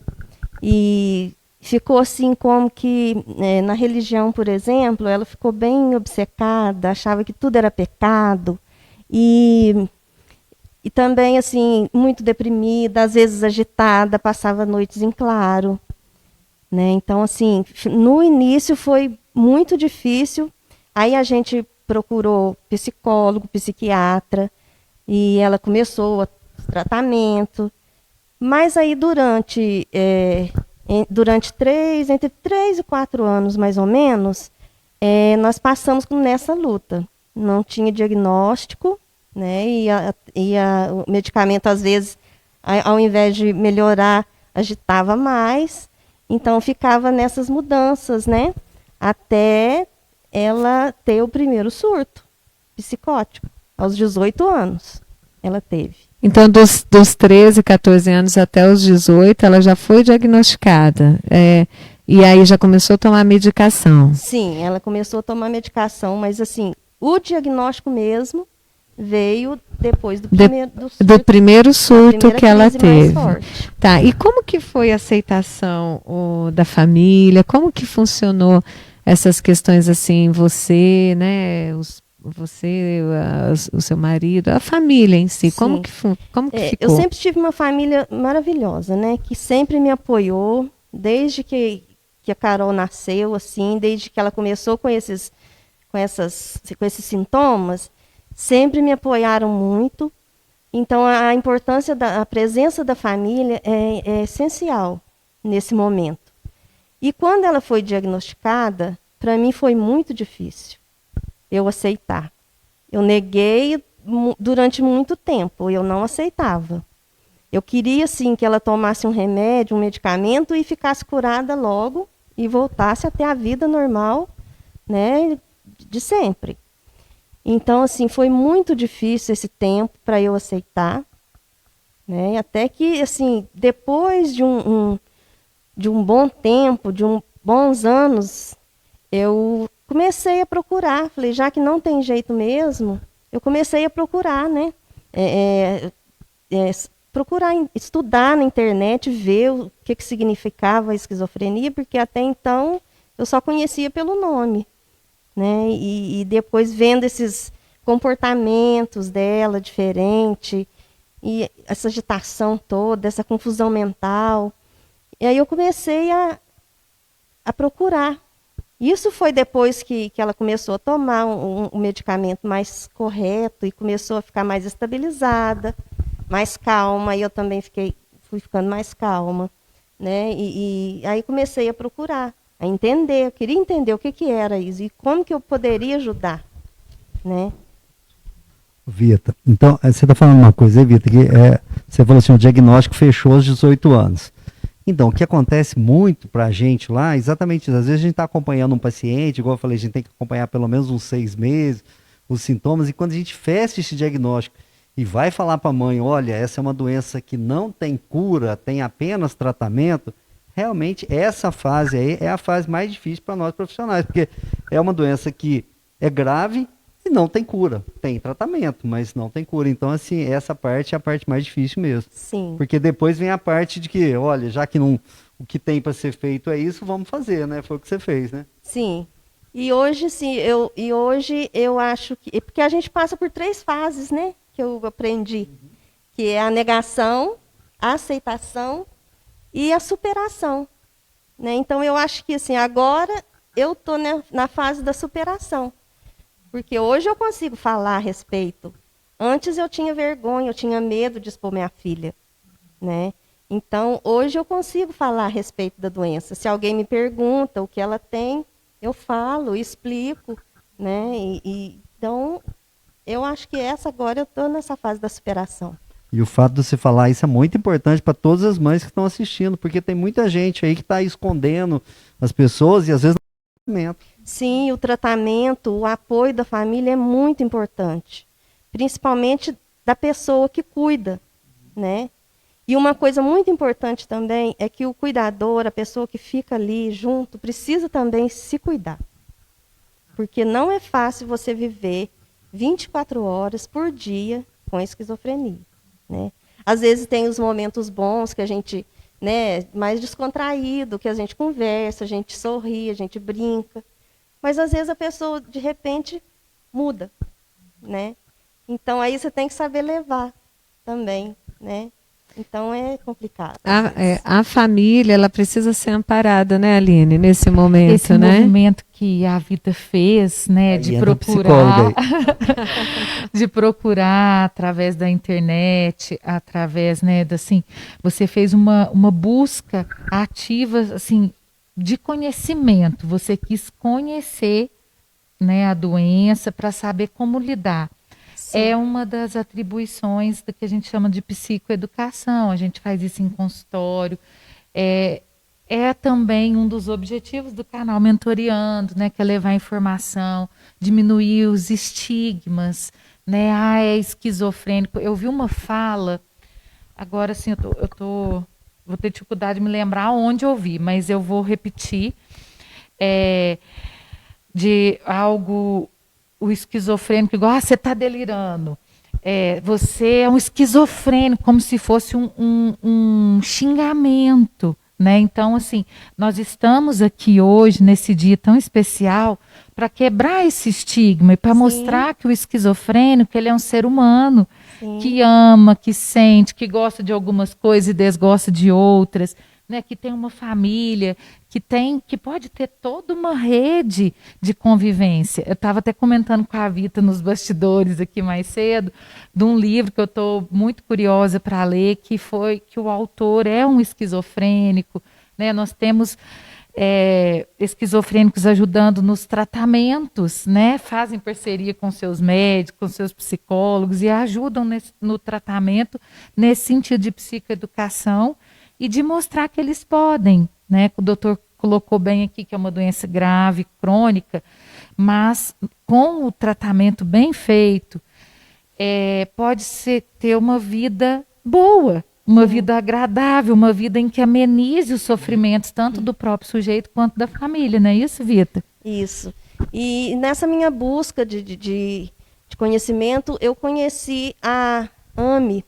e ficou assim como que, na religião, por exemplo, ela ficou bem obcecada, achava que tudo era pecado, e também assim muito deprimida, às vezes agitada, passava noites em claro, né? Então assim, no início foi muito difícil. Aí a gente procurou psicólogo, psiquiatra, e ela começou o tratamento. Mas aí durante entre 3 e 4 anos mais ou menos, nós passamos nessa luta. Não tinha diagnóstico, né? O medicamento, às vezes, ao invés de melhorar, agitava mais. Então, ficava nessas mudanças, né? Até ela ter o primeiro surto psicótico. Aos 18 anos, ela teve. Então, dos 13, 14 anos até os 18, ela já foi diagnosticada. E aí já começou a tomar medicação. Sim, ela começou a tomar medicação, mas assim, o diagnóstico mesmo veio depois do primeiro surto que ela teve. Tá, e como que foi a aceitação da família? Como que funcionou essas questões assim, você, né, o seu marido, a família em si? Como que ficou? Eu sempre tive uma família maravilhosa, né, que sempre me apoiou, desde que a Carol nasceu, assim, desde que ela começou com esses sintomas, sempre me apoiaram muito. Então, a importância a presença da família é essencial nesse momento. E quando ela foi diagnosticada, para mim foi muito difícil eu aceitar. Eu neguei durante muito tempo, eu não aceitava. Eu queria, sim, que ela tomasse um remédio, um medicamento e ficasse curada logo e voltasse a ter a vida normal, né, de sempre. Então, assim, foi muito difícil esse tempo para eu aceitar, né? Até que, assim, depois de um bom tempo, bons anos, eu comecei a procurar. Falei, já que não tem jeito mesmo, eu comecei a procurar, né? Procurar estudar na internet, ver o que significava a esquizofrenia, porque até então eu só conhecia pelo nome, né? E depois vendo esses comportamentos dela diferente, e essa agitação toda, essa confusão mental. E aí eu comecei a procurar. Isso foi depois que ela começou a tomar um medicamento mais correto e começou a ficar mais estabilizada, mais calma, e eu também fui ficando mais calma, né? E aí comecei a procurar, a entender, eu queria entender o que era isso e como que eu poderia ajudar, né? Vita, então, você está falando uma coisa aí, Vita, que você falou assim, o diagnóstico fechou aos 18 anos. Então, o que acontece muito para a gente lá, exatamente isso, às vezes a gente está acompanhando um paciente, igual eu falei, a gente tem que acompanhar pelo menos uns 6 meses, os sintomas, e quando a gente fecha esse diagnóstico e vai falar para a mãe, olha, essa é uma doença que não tem cura, tem apenas tratamento, realmente essa fase aí é a fase mais difícil para nós profissionais, porque é uma doença que é grave e não tem cura. Tem tratamento, mas não tem cura. Então, assim, essa parte é a parte mais difícil mesmo. Sim. Porque depois vem a parte de que, olha, já que não, o que tem para ser feito é isso, vamos fazer, né? Foi o que você fez, né? Sim. E hoje, sim, eu acho que... Porque a gente passa por 3 fases, né? que eu aprendi, que é a negação, a aceitação e a superação, né? Então eu acho que assim, agora eu estou na fase da superação, porque hoje eu consigo falar a respeito. Antes eu tinha vergonha, eu tinha medo de expor minha filha, né? Então hoje eu consigo falar a respeito da doença. Se alguém me pergunta o que ela tem, eu falo, explico, né? Então eu acho que agora eu estou nessa fase da superação. E o fato de você falar isso é muito importante para todas as mães que estão assistindo, porque tem muita gente aí que está escondendo as pessoas e às vezes não tem tratamento. Sim, o tratamento, o apoio da família é muito importante, principalmente da pessoa que cuida, né? E uma coisa muito importante também é que o cuidador, a pessoa que fica ali junto, precisa também se cuidar. Porque não é fácil você viver 24 horas por dia com esquizofrenia, né? Às vezes tem os momentos bons que a gente, né, mais descontraído, que a gente conversa, a gente sorri, a gente brinca. Mas às vezes a pessoa, de repente, muda, né? Então aí você tem que saber levar também, né? Então é complicado. A família, ela precisa ser amparada, né, Aline, nesse momento, Esse né? movimento que a Vita fez, né, de procurar, de procurar através da internet, através, né, assim, você fez uma busca ativa, assim, de conhecimento. Você quis conhecer, né, a doença para saber como lidar. Sim. É uma das atribuições do que a gente chama de psicoeducação. A gente faz isso em consultório. É também um dos objetivos do canal Mentoriando, né, que é levar informação, diminuir os estigmas, né? É esquizofrênico. Eu vi uma fala, agora assim, vou ter dificuldade de me lembrar onde eu vi, mas eu vou repetir, de algo, o esquizofrênico, igual, você está delirando. Você é um esquizofrênico, como se fosse um xingamento, né? Então, assim, nós estamos aqui hoje, nesse dia tão especial, para quebrar esse estigma e para mostrar que o esquizofrênico, ele é um ser humano. Sim. Que ama, que sente, que gosta de algumas coisas e desgosta de outras, né? Que tem uma família, que pode ter toda uma rede de convivência. Eu estava até comentando com a Vita nos bastidores aqui mais cedo, de um livro que eu estou muito curiosa para ler, que o autor é um esquizofrênico, né? Nós temos esquizofrênicos ajudando nos tratamentos, né? Fazem parceria com seus médicos, com seus psicólogos e ajudam no tratamento nesse sentido de psicoeducação e de mostrar que eles podem, né? O doutor colocou bem aqui que é uma doença grave, crônica, mas com o tratamento bem feito, pode ter uma vida boa, uma vida agradável, uma vida em que amenize os sofrimentos tanto do próprio sujeito quanto da família, não é isso, Vita? Isso. E nessa minha busca de conhecimento, eu conheci a AME,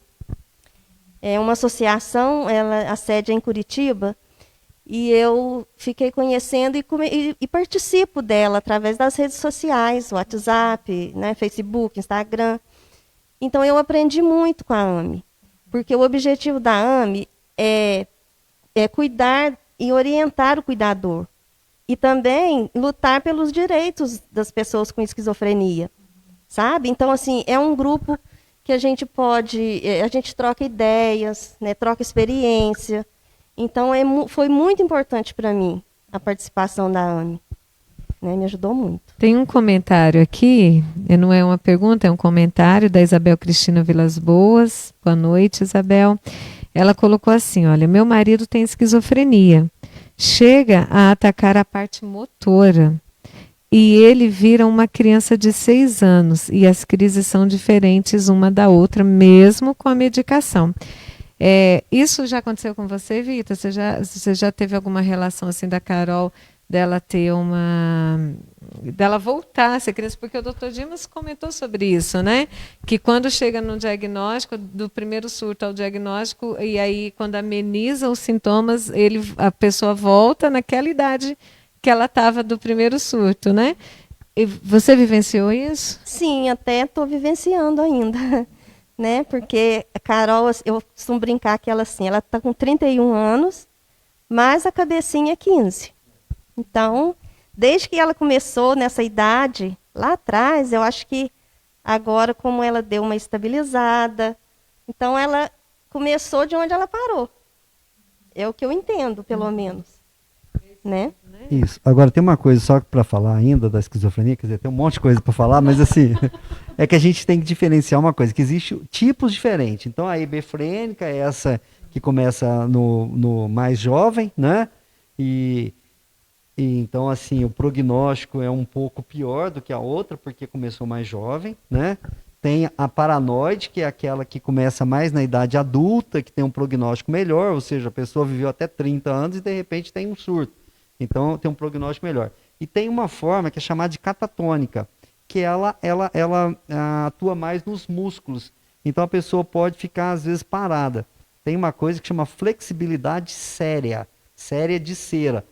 é uma associação, a sede é em Curitiba, e eu fiquei conhecendo e participo dela através das redes sociais, WhatsApp, né, Facebook, Instagram. Então eu aprendi muito com a AME, porque o objetivo da AME é cuidar e orientar o cuidador, e também lutar pelos direitos das pessoas com esquizofrenia, sabe? Então, assim, é um grupo que a gente troca ideias, né, troca experiência. Então, foi muito importante para mim a participação da AME. Né, me ajudou muito. Tem um comentário aqui, não é uma pergunta, é um comentário da Isabel Cristina Vilas Boas. Boa noite, Isabel. Ela colocou assim, olha, meu marido tem esquizofrenia. Chega a atacar a parte motora. E ele vira uma criança de 6 anos. E as crises são diferentes uma da outra, mesmo com a medicação. Isso já aconteceu com você, Vita? Você já teve alguma relação assim da Carol, dela voltar a ser criança? Porque o Dr. Dimas comentou sobre isso, né? Que quando chega no diagnóstico, do primeiro surto ao diagnóstico, e aí quando ameniza os sintomas, a pessoa volta naquela idade que ela estava do primeiro surto, né? E você vivenciou isso? Sim, até estou vivenciando ainda. né? Porque a Carol, eu costumo brincar que ela assim, ela está com 31 anos, mas a cabecinha é 15. Então, desde que ela começou nessa idade, lá atrás, eu acho que agora, como ela deu uma estabilizada, então ela começou de onde ela parou. É o que eu entendo, pelo menos. Né? Isso. Agora tem uma coisa só para falar ainda da esquizofrenia, quer dizer, tem um monte de coisa para falar, mas assim, é que a gente tem que diferenciar uma coisa, que existe tipos diferentes. Então a hebefrênica é essa que começa no mais jovem, né? E então assim, o prognóstico é um pouco pior do que a outra, porque começou mais jovem, né? Tem a paranoide, que é aquela que começa mais na idade adulta, que tem um prognóstico melhor, ou seja, a pessoa viveu até 30 anos e de repente tem um surto. Então, tem um prognóstico melhor. E tem uma forma que é chamada de catatônica, que ela atua mais nos músculos. Então, a pessoa pode ficar, às vezes, parada. Tem uma coisa que chama flexibilidade séria de cera.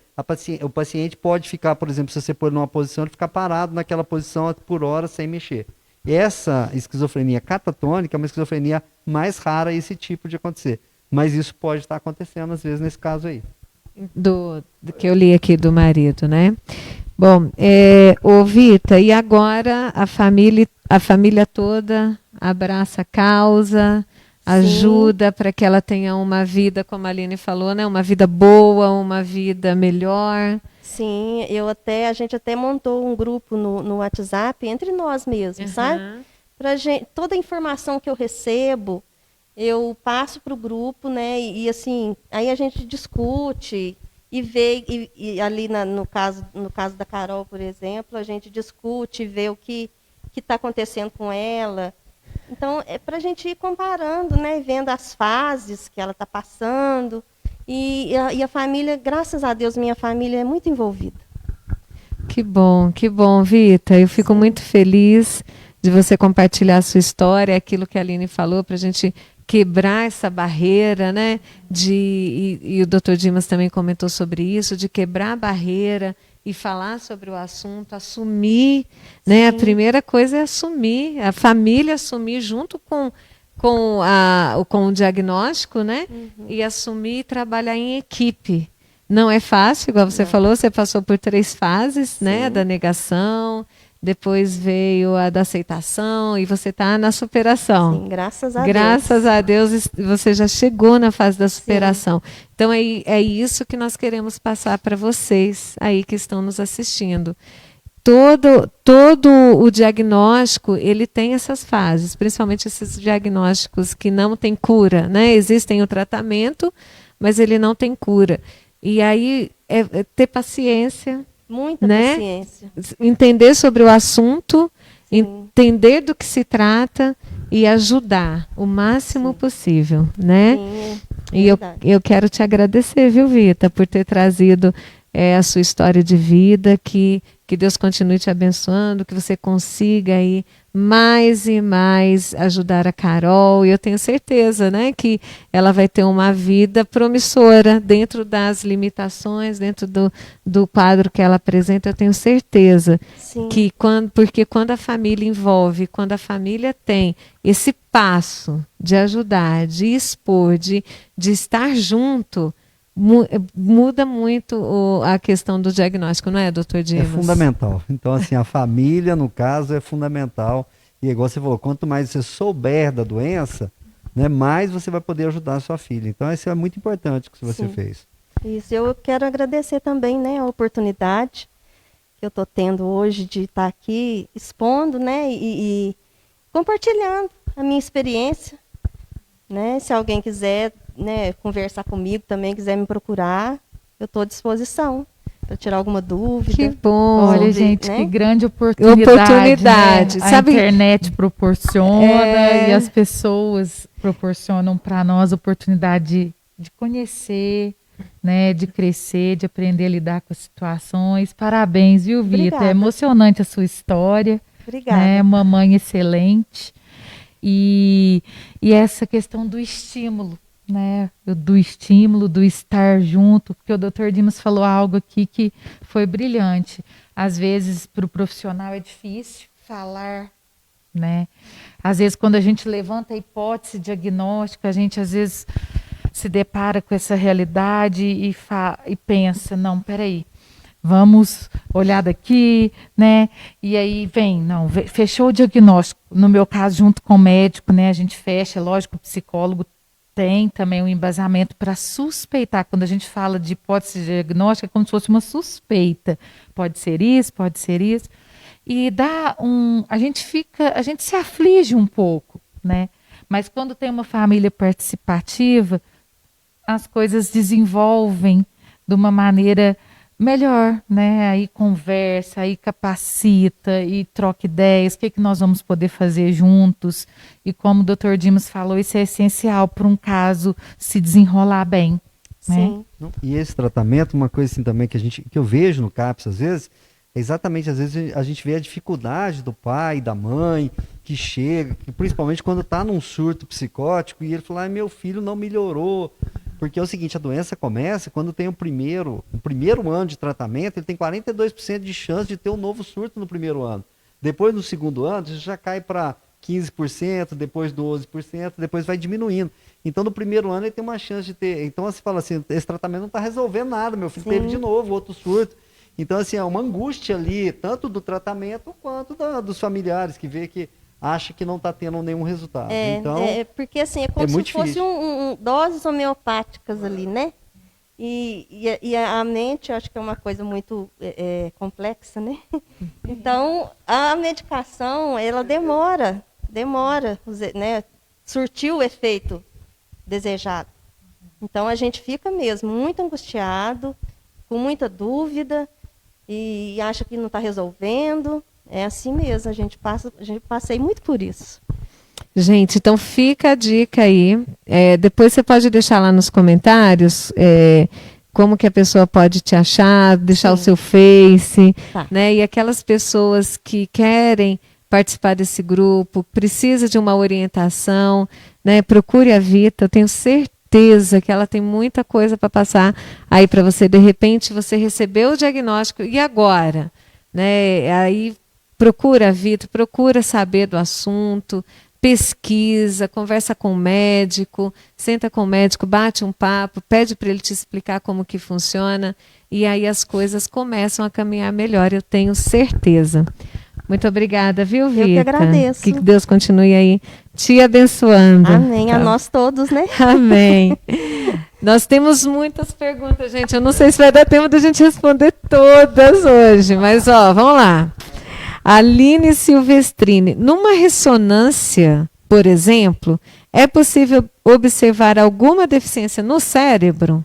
O paciente pode ficar, por exemplo, se você pôr numa posição, ele ficar parado naquela posição por hora sem mexer. E essa esquizofrenia catatônica é uma esquizofrenia mais rara esse tipo de acontecer. Mas isso pode estar acontecendo, às vezes, nesse caso aí. Do que eu li aqui do marido, né? Bom, ô Vita, e agora a família toda abraça a causa, ajuda para que ela tenha uma vida, como a Aline falou, né? Uma vida boa, uma vida melhor. Sim, a gente até montou um grupo no WhatsApp entre nós mesmos, sabe? Pra gente, toda a informação que eu recebo, eu passo para o grupo, né? E assim, aí a gente discute e vê, e ali no caso da Carol, por exemplo, a gente discute e vê o que está acontecendo com ela. Então, é para a gente ir comparando, né? Vendo as fases que ela está passando. E a família, graças a Deus, minha família é muito envolvida. Que bom, Vita. Eu fico muito feliz de você compartilhar a sua história, aquilo que a Aline falou, para a gente quebrar essa barreira, né? E o Dr. Dimas também comentou sobre isso, de quebrar a barreira e falar sobre o assunto, assumir, né? A primeira coisa é assumir, a família assumir junto com o diagnóstico, né? E assumir e trabalhar em equipe. Não é fácil, igual você falou, você passou por 3 fases, né? Da negação, depois veio a da aceitação e você está na superação. Sim, graças a Deus. Graças a Deus você já chegou na fase da superação. Sim. Então é isso que nós queremos passar para vocês aí que estão nos assistindo. Todo o diagnóstico, ele tem essas fases, principalmente esses diagnósticos que não têm cura, né? Existem o tratamento, mas ele não tem cura. E aí é ter paciência, muita paciência. Entender sobre o assunto, entender do que se trata e ajudar o máximo possível, né? Sim, e eu quero te agradecer, viu, Vita, por ter trazido a sua história de vida, que Deus continue te abençoando, que você consiga aí mais e mais ajudar a Carol. E eu tenho certeza, né, que ela vai ter uma vida promissora dentro das limitações, dentro do quadro que ela apresenta. Eu tenho certeza que porque quando a família envolve, quando a família tem esse passo de ajudar, de expor, de estar junto, muda muito a questão do diagnóstico, não é, doutor Dimas? É fundamental. Então, assim, a família, no caso, é fundamental. E igual você falou, quanto mais você souber da doença, né, mais você vai poder ajudar a sua filha. Então, isso é muito importante que você fez. Isso, eu quero agradecer também, né, a oportunidade que eu estou tendo hoje de estar aqui expondo, né, e compartilhando a minha experiência, né, se alguém quiser, né, conversar comigo também, quiser me procurar, eu estou à disposição para tirar alguma dúvida. Que bom! Olha, gente, né? Que grande oportunidade. Né? Sabe? A internet proporciona e as pessoas proporcionam para nós a oportunidade de conhecer, né, de crescer, de aprender a lidar com as situações. Parabéns, viu, Vita? É emocionante a sua história. Obrigada. Né? Uma mãe excelente. E essa questão do estímulo, né, do estímulo, do estar junto, porque o Dr. Dimas falou algo aqui que foi brilhante. Às vezes, para o profissional é difícil falar né? Às vezes, quando a gente levanta a hipótese diagnóstica, a gente às vezes se depara com essa realidade e pensa, não, peraí, vamos olhar daqui, né? E aí fechou o diagnóstico, no meu caso, junto com o médico, né? A gente fecha, lógico, o psicólogo tem também um embasamento para suspeitar. Quando a gente fala de hipótese diagnóstica, é como se fosse uma suspeita. Pode ser isso, pode ser isso. E a gente se aflige um pouco, né? Mas quando tem uma família participativa, as coisas desenvolvem de uma maneira melhor, né? Aí conversa, aí capacita e troca ideias, o que nós vamos poder fazer juntos. E como o Dr. Dimas falou, isso é essencial para um caso se desenrolar bem. Sim. Né? E esse tratamento, uma coisa assim também que eu vejo no CAPS às vezes, é exatamente às vezes a gente vê a dificuldade do pai, da mãe, que chega, principalmente quando está num surto psicótico e ele fala, meu filho não melhorou. Porque é o seguinte, a doença começa quando tem o primeiro ano de tratamento, ele tem 42% de chance de ter um novo surto no primeiro ano. Depois, no segundo ano, isso já cai para 15%, depois 12%, depois vai diminuindo. Então, no primeiro ano, ele tem uma chance de ter... Então, você fala assim, esse tratamento não está resolvendo nada, meu filho teve de novo outro surto. Então, assim, é uma angústia ali, tanto do tratamento quanto dos familiares, que vê que acha que não está tendo nenhum resultado. Então, porque assim, é como se fosse doses homeopáticas ali, né? E a mente, eu acho que é uma coisa muito complexa, né? Então, a medicação, ela demora, né? Surtir o efeito desejado. Então, a gente fica mesmo muito angustiado, com muita dúvida, e acha que não está resolvendo. É assim mesmo, a gente passei muito por isso. Gente, então fica a dica aí. Depois você pode deixar lá nos comentários como que a pessoa pode te achar, deixar o seu Face, né? E aquelas pessoas que querem participar desse grupo, precisa de uma orientação, né? Procure a Vita, eu tenho certeza que ela tem muita coisa para passar aí para você. De repente você recebeu o diagnóstico, e agora? Né? Aí procura a Vita, procura saber do assunto, pesquisa, conversa com o médico, senta com o médico, bate um papo, pede para ele te explicar como que funciona, e aí as coisas começam a caminhar melhor, eu tenho certeza. Muito obrigada, viu, Vita? Eu que agradeço. Que Deus continue aí te abençoando. Amém, a nós todos, né? Amém. Nós temos muitas perguntas, gente, eu não sei se vai dar tempo da gente responder todas hoje, mas vamos lá. Aline Silvestrini, numa ressonância, por exemplo, é possível observar alguma deficiência no cérebro?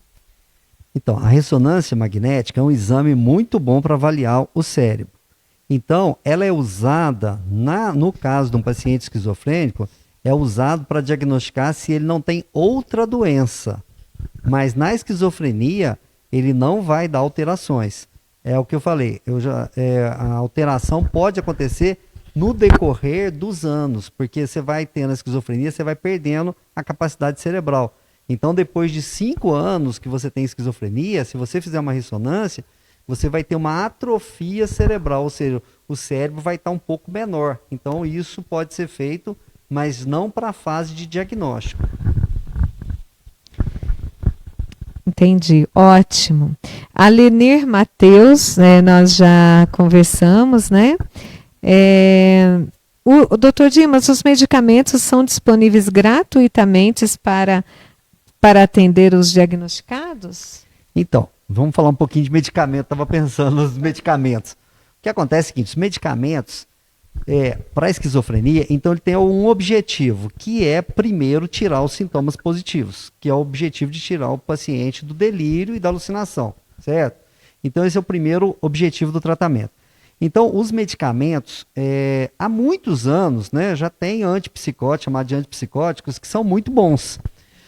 Então, a ressonância magnética é um exame muito bom para avaliar o cérebro. Então, ela é usada, no caso de um paciente esquizofrênico, é usado para diagnosticar se ele não tem outra doença. Mas na esquizofrenia, ele não vai dar alterações. É o que eu falei, a alteração pode acontecer no decorrer dos anos, porque você vai tendo a esquizofrenia, você vai perdendo a capacidade cerebral. Então, depois de 5 anos que você tem esquizofrenia, se você fizer uma ressonância, você vai ter uma atrofia cerebral, ou seja, o cérebro vai estar um pouco menor. Então, isso pode ser feito, mas não para a fase de diagnóstico. Entendi, ótimo. Alenir Matheus, nós já conversamos, né? O doutor Dimas, os medicamentos são disponíveis gratuitamente para atender os diagnosticados? Então, vamos falar um pouquinho de medicamento. Estava pensando nos medicamentos. O que acontece é o seguinte, os medicamentos para esquizofrenia, então ele tem um objetivo, que é primeiro tirar os sintomas positivos, que é o objetivo de tirar o paciente do delírio e da alucinação, certo? Então esse é o primeiro objetivo do tratamento. Então os medicamentos, há muitos anos, né, já tem antipsicóticos, chamados de antipsicóticos, que são muito bons.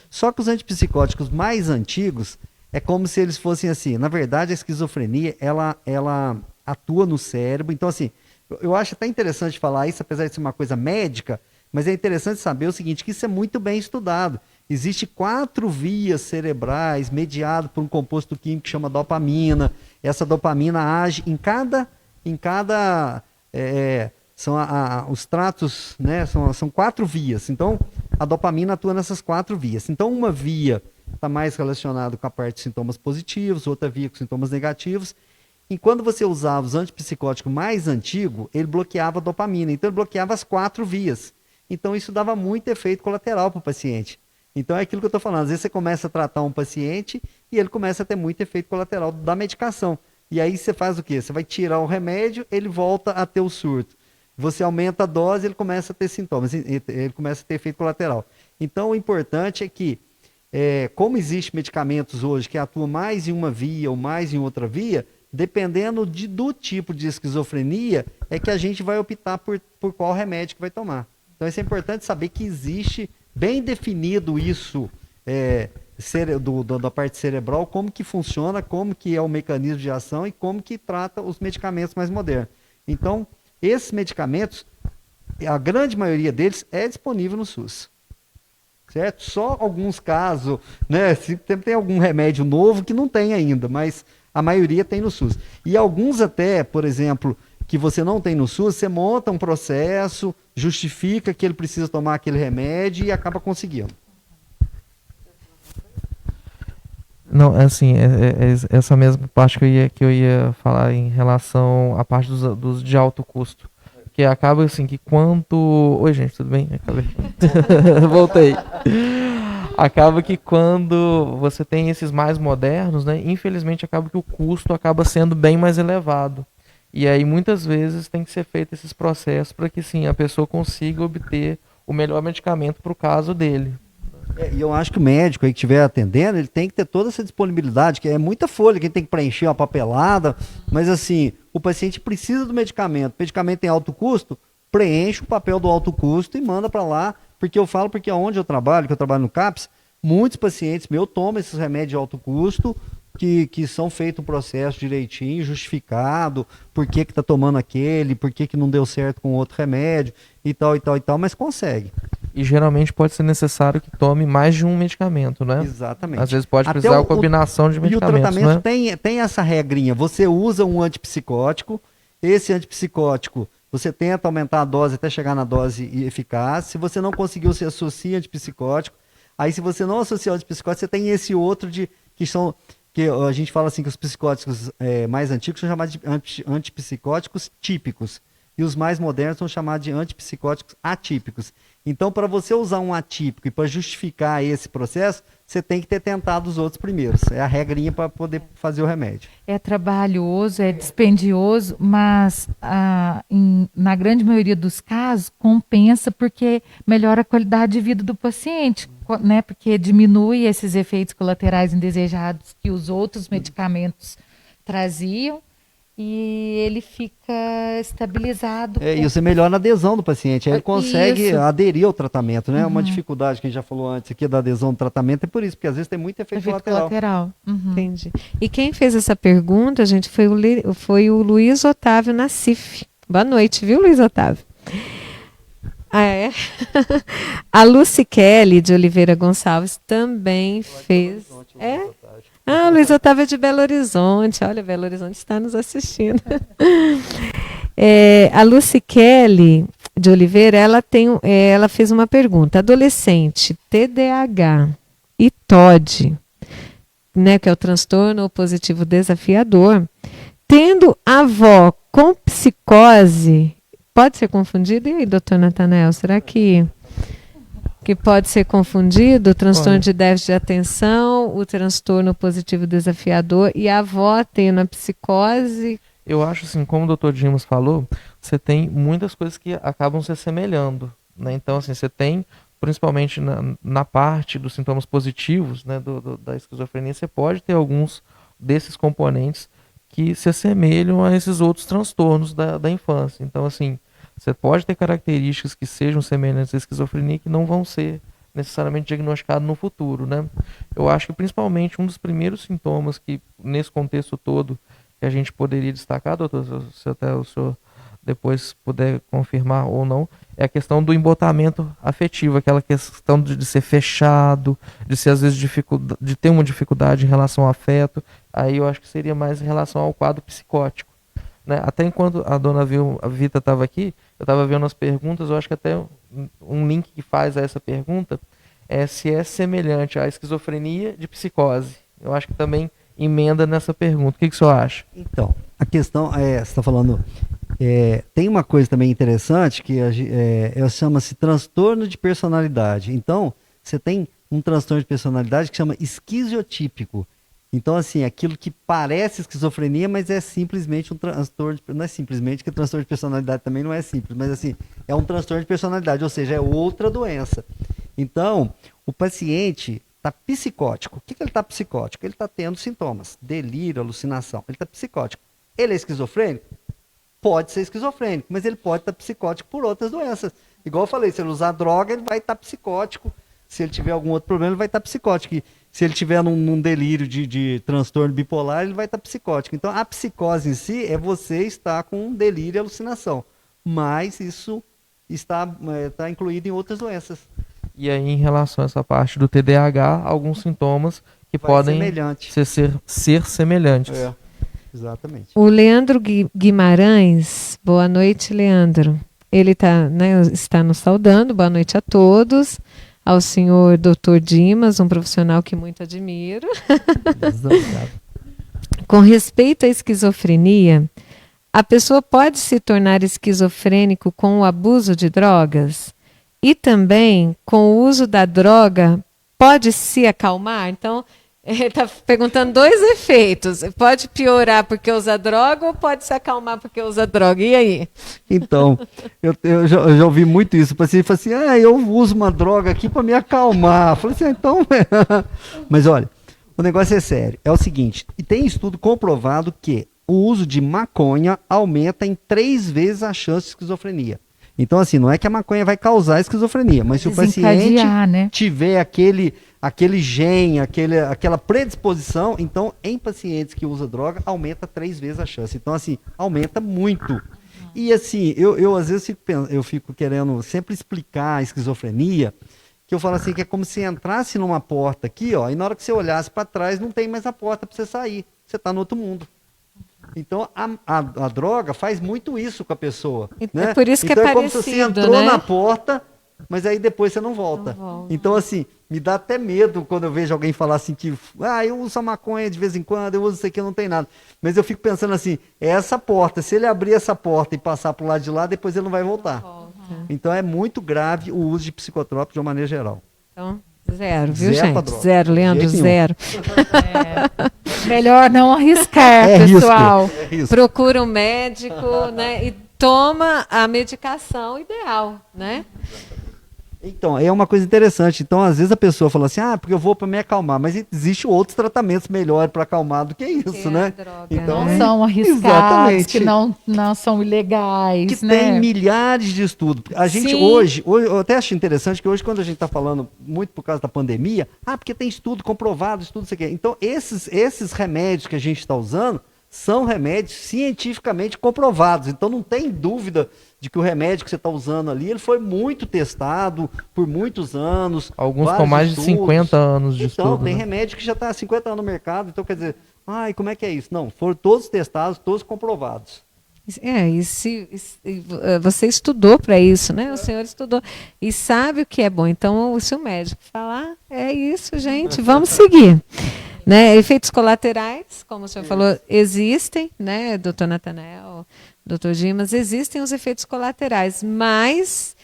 Só que os antipsicóticos mais antigos, é como se eles fossem assim, na verdade a esquizofrenia, ela atua no cérebro, então assim, eu acho até interessante falar isso, apesar de ser uma coisa médica, mas é interessante saber o seguinte, que isso é muito bem estudado. Existem 4 vias cerebrais mediadas por um composto químico que chama dopamina. Essa dopamina age em cada são os tratos, né? São 4 vias. Então, a dopamina atua nessas 4 vias. Então, uma via está mais relacionada com a parte de sintomas positivos, outra via com sintomas negativos. E quando você usava os antipsicóticos mais antigos, ele bloqueava a dopamina. Então, ele bloqueava as 4 vias. Então, isso dava muito efeito colateral para o paciente. Então, é aquilo que eu estou falando. Às vezes, você começa a tratar um paciente e ele começa a ter muito efeito colateral da medicação. E aí, você faz o quê? Você vai tirar o remédio, ele volta a ter o surto. Você aumenta a dose, ele começa a ter sintomas, ele começa a ter efeito colateral. Então, o importante é que, como existem medicamentos hoje que atuam mais em uma via ou mais em outra via, dependendo do tipo de esquizofrenia, é que a gente vai optar por qual remédio que vai tomar. Então, isso é importante saber que existe bem definido isso da parte cerebral, como que funciona, como que é o mecanismo de ação e como que trata os medicamentos mais modernos. Então, esses medicamentos, a grande maioria deles é disponível no SUS. Certo? Só alguns casos, né? Tem algum remédio novo que não tem ainda, mas a maioria tem no SUS. E alguns até, por exemplo, que você não tem no SUS, você monta um processo, justifica que ele precisa tomar aquele remédio e acaba conseguindo. Não, assim, essa mesma parte que eu ia falar em relação à parte dos de alto custo. Que acaba assim, que quanto... Oi, gente, tudo bem? Acabei. Voltei. Acaba que quando você tem esses mais modernos, né, infelizmente acaba que o custo acaba sendo bem mais elevado. E aí muitas vezes tem que ser feito esses processos para que sim, a pessoa consiga obter o melhor medicamento para o caso dele. E eu acho que o médico aí que estiver atendendo, ele tem que ter toda essa disponibilidade, que é muita folha, que ele tem que preencher uma papelada, mas assim, o paciente precisa do medicamento. O medicamento tem alto custo, preenche o papel do alto custo e manda para lá, porque onde eu trabalho, que eu trabalho no CAPS, muitos pacientes meus tomam esses remédios de alto custo, que são feitos um processo direitinho, justificado, por que está tomando aquele, por que não deu certo com outro remédio, e tal, mas consegue. E geralmente pode ser necessário que tome mais de um medicamento, né? Exatamente. Às vezes pode precisar uma combinação de medicamentos. E o tratamento, né? tem essa regrinha. Você usa um antipsicótico, esse antipsicótico, você tenta aumentar a dose até chegar na dose eficaz. Se você não conseguiu, você associa antipsicótico. Aí, se você não associar antipsicótico, você tem esse outro que a gente fala assim que os psicóticos mais antigos são chamados de antipsicóticos típicos. E os mais modernos são chamados de antipsicóticos atípicos. Então, para você usar um atípico e para justificar esse processo, você tem que ter tentado os outros primeiros. É a regrinha para poder fazer o remédio. É trabalhoso, é dispendioso, mas na grande maioria dos casos compensa porque melhora a qualidade de vida do paciente, né? Porque diminui esses efeitos colaterais indesejados que os outros medicamentos traziam. E ele fica estabilizado. E você melhora a adesão do paciente. Aí ele consegue aderir ao tratamento, né? Uma dificuldade que a gente já falou antes aqui da adesão do tratamento é por isso, porque às vezes tem muito efeito colateral. Entendi. E quem fez essa pergunta, gente, foi o Luiz Otávio Nassif. Boa noite, viu, Luiz Otávio? A Lucy Kelly de Oliveira Gonçalves também fez. O Luiz Otávio é de Belo Horizonte. Olha, Belo Horizonte está nos assistindo. A Lucy Kelly de Oliveira, ela fez uma pergunta. Adolescente, TDAH e TOD, né, que é o transtorno opositivo desafiador, tendo avó com psicose, pode ser confundido? E aí, doutor Natanael, será que pode ser confundido o transtorno de déficit de atenção, o transtorno positivo desafiador e a avó tendo a psicose? Eu acho assim, como o doutor Dimas falou, você tem muitas coisas que acabam se assemelhando, né? Então, assim, você tem, principalmente na parte dos sintomas positivos, né, da esquizofrenia, você pode ter alguns desses componentes que se assemelham a esses outros transtornos da infância. Então, assim, você pode ter características que sejam semelhantes à esquizofrenia que não vão ser necessariamente diagnosticadas no futuro, né? Eu acho que principalmente um dos primeiros sintomas que, nesse contexto todo, que a gente poderia destacar, doutor, se até o senhor depois puder confirmar ou não, é a questão do embotamento afetivo, aquela questão de ser fechado, de ser às vezes de ter uma dificuldade em relação ao afeto. Aí eu acho que seria mais em relação ao quadro psicótico. né? Até enquanto a dona Vita estava aqui, eu estava vendo as perguntas, eu acho que até um link que faz a essa pergunta é se é semelhante à esquizofrenia de psicose. Eu acho que também emenda nessa pergunta. O que o senhor acha? Então, a questão é, você está falando, tem uma coisa também interessante que chama-se transtorno de personalidade. Então, você tem um transtorno de personalidade que chama esquizotípico. Então, assim, aquilo que parece esquizofrenia, mas é simplesmente um transtorno, não é simplesmente, que transtorno de personalidade também não é simples, mas assim, é um transtorno de personalidade, ou seja, é outra doença. Então, o paciente está psicótico. O que ele está psicótico? Ele está tendo sintomas, delírio, alucinação. Ele está psicótico. Ele é esquizofrênico? Pode ser esquizofrênico, mas ele pode estar psicótico por outras doenças. Igual eu falei, se ele usar droga, ele vai estar psicótico. Se ele tiver algum outro problema, ele vai estar psicótico. E se ele tiver num delírio de transtorno bipolar, ele vai estar psicótico. Então, a psicose em si é você estar com um delírio e alucinação. Mas isso está incluído em outras doenças. E aí, em relação a essa parte do TDAH, alguns sintomas que podem ser semelhantes. É, exatamente. O Leandro Guimarães, boa noite, Leandro. Ele está nos saudando, boa noite a todos. Ao senhor Dr. Dimas, um profissional que muito admiro. Com respeito à esquizofrenia, a pessoa pode se tornar esquizofrênico com o abuso de drogas? E também, com o uso da droga, pode se acalmar? Então, ele está perguntando dois efeitos. Pode piorar porque usa droga ou pode se acalmar porque usa droga? E aí? Então, eu já ouvi muito isso. O paciente fala assim, eu uso uma droga aqui para me acalmar. Eu falei assim, então... Mas olha, o negócio é sério. É o seguinte, e tem estudo comprovado que o uso de maconha aumenta em 3 vezes a chance de esquizofrenia. Então, assim, não é que a maconha vai causar esquizofrenia, mas se o paciente tiver aquele gene, aquela predisposição, então, em pacientes que usam droga, aumenta 3 vezes a chance. Então, assim, aumenta muito. E, assim, eu às vezes eu fico querendo sempre explicar a esquizofrenia, que eu falo assim, que é como se entrasse numa porta aqui, ó, e na hora que você olhasse para trás, não tem mais a porta para você sair. Você está no outro mundo. Então, a droga faz muito isso com a pessoa. Né? É por isso que então, é como parecido, se você entrou na porta, mas aí depois você não volta. Então, assim, me dá até medo quando eu vejo alguém falar assim que, eu uso a maconha de vez em quando, eu uso isso aqui, não tem nada. Mas eu fico pensando assim, essa porta, se ele abrir essa porta e passar para o lado de lá, depois ele não vai voltar. Então, é muito grave o uso de psicotrópicos de uma maneira geral. Então, zero, viu, gente? Zero, Leandro, zero. Melhor não arriscar, pessoal. Risco. Procura um médico, né? E toma a medicação ideal, né? Então, é uma coisa interessante. Então, às vezes a pessoa fala assim, porque eu vou para me acalmar, mas existem outros tratamentos melhores para acalmar do que isso, né? Droga, então, não são arriscados, que não são ilegais, que né? tem milhares de estudos. A gente hoje, eu até acho interessante que hoje, quando a gente está falando muito por causa da pandemia, porque tem estudo comprovado, estudo isso aqui. Então, esses remédios que a gente está usando são remédios cientificamente comprovados. Então, não tem dúvida de que o remédio que você está usando ali, ele foi muito testado por muitos anos. Alguns com mais de 50 anos de estudo. Então, tem remédio que já está há 50 anos no mercado. Então, quer dizer, como é que é isso? Não, foram todos testados, todos comprovados. Você estudou para isso, né? O senhor estudou e sabe o que é bom. Então, se o médico falar, é isso, gente, vamos seguir. Né? Efeitos colaterais, como o senhor falou, existem, né, doutor Natanael, doutor Dimas, existem os efeitos colaterais, mas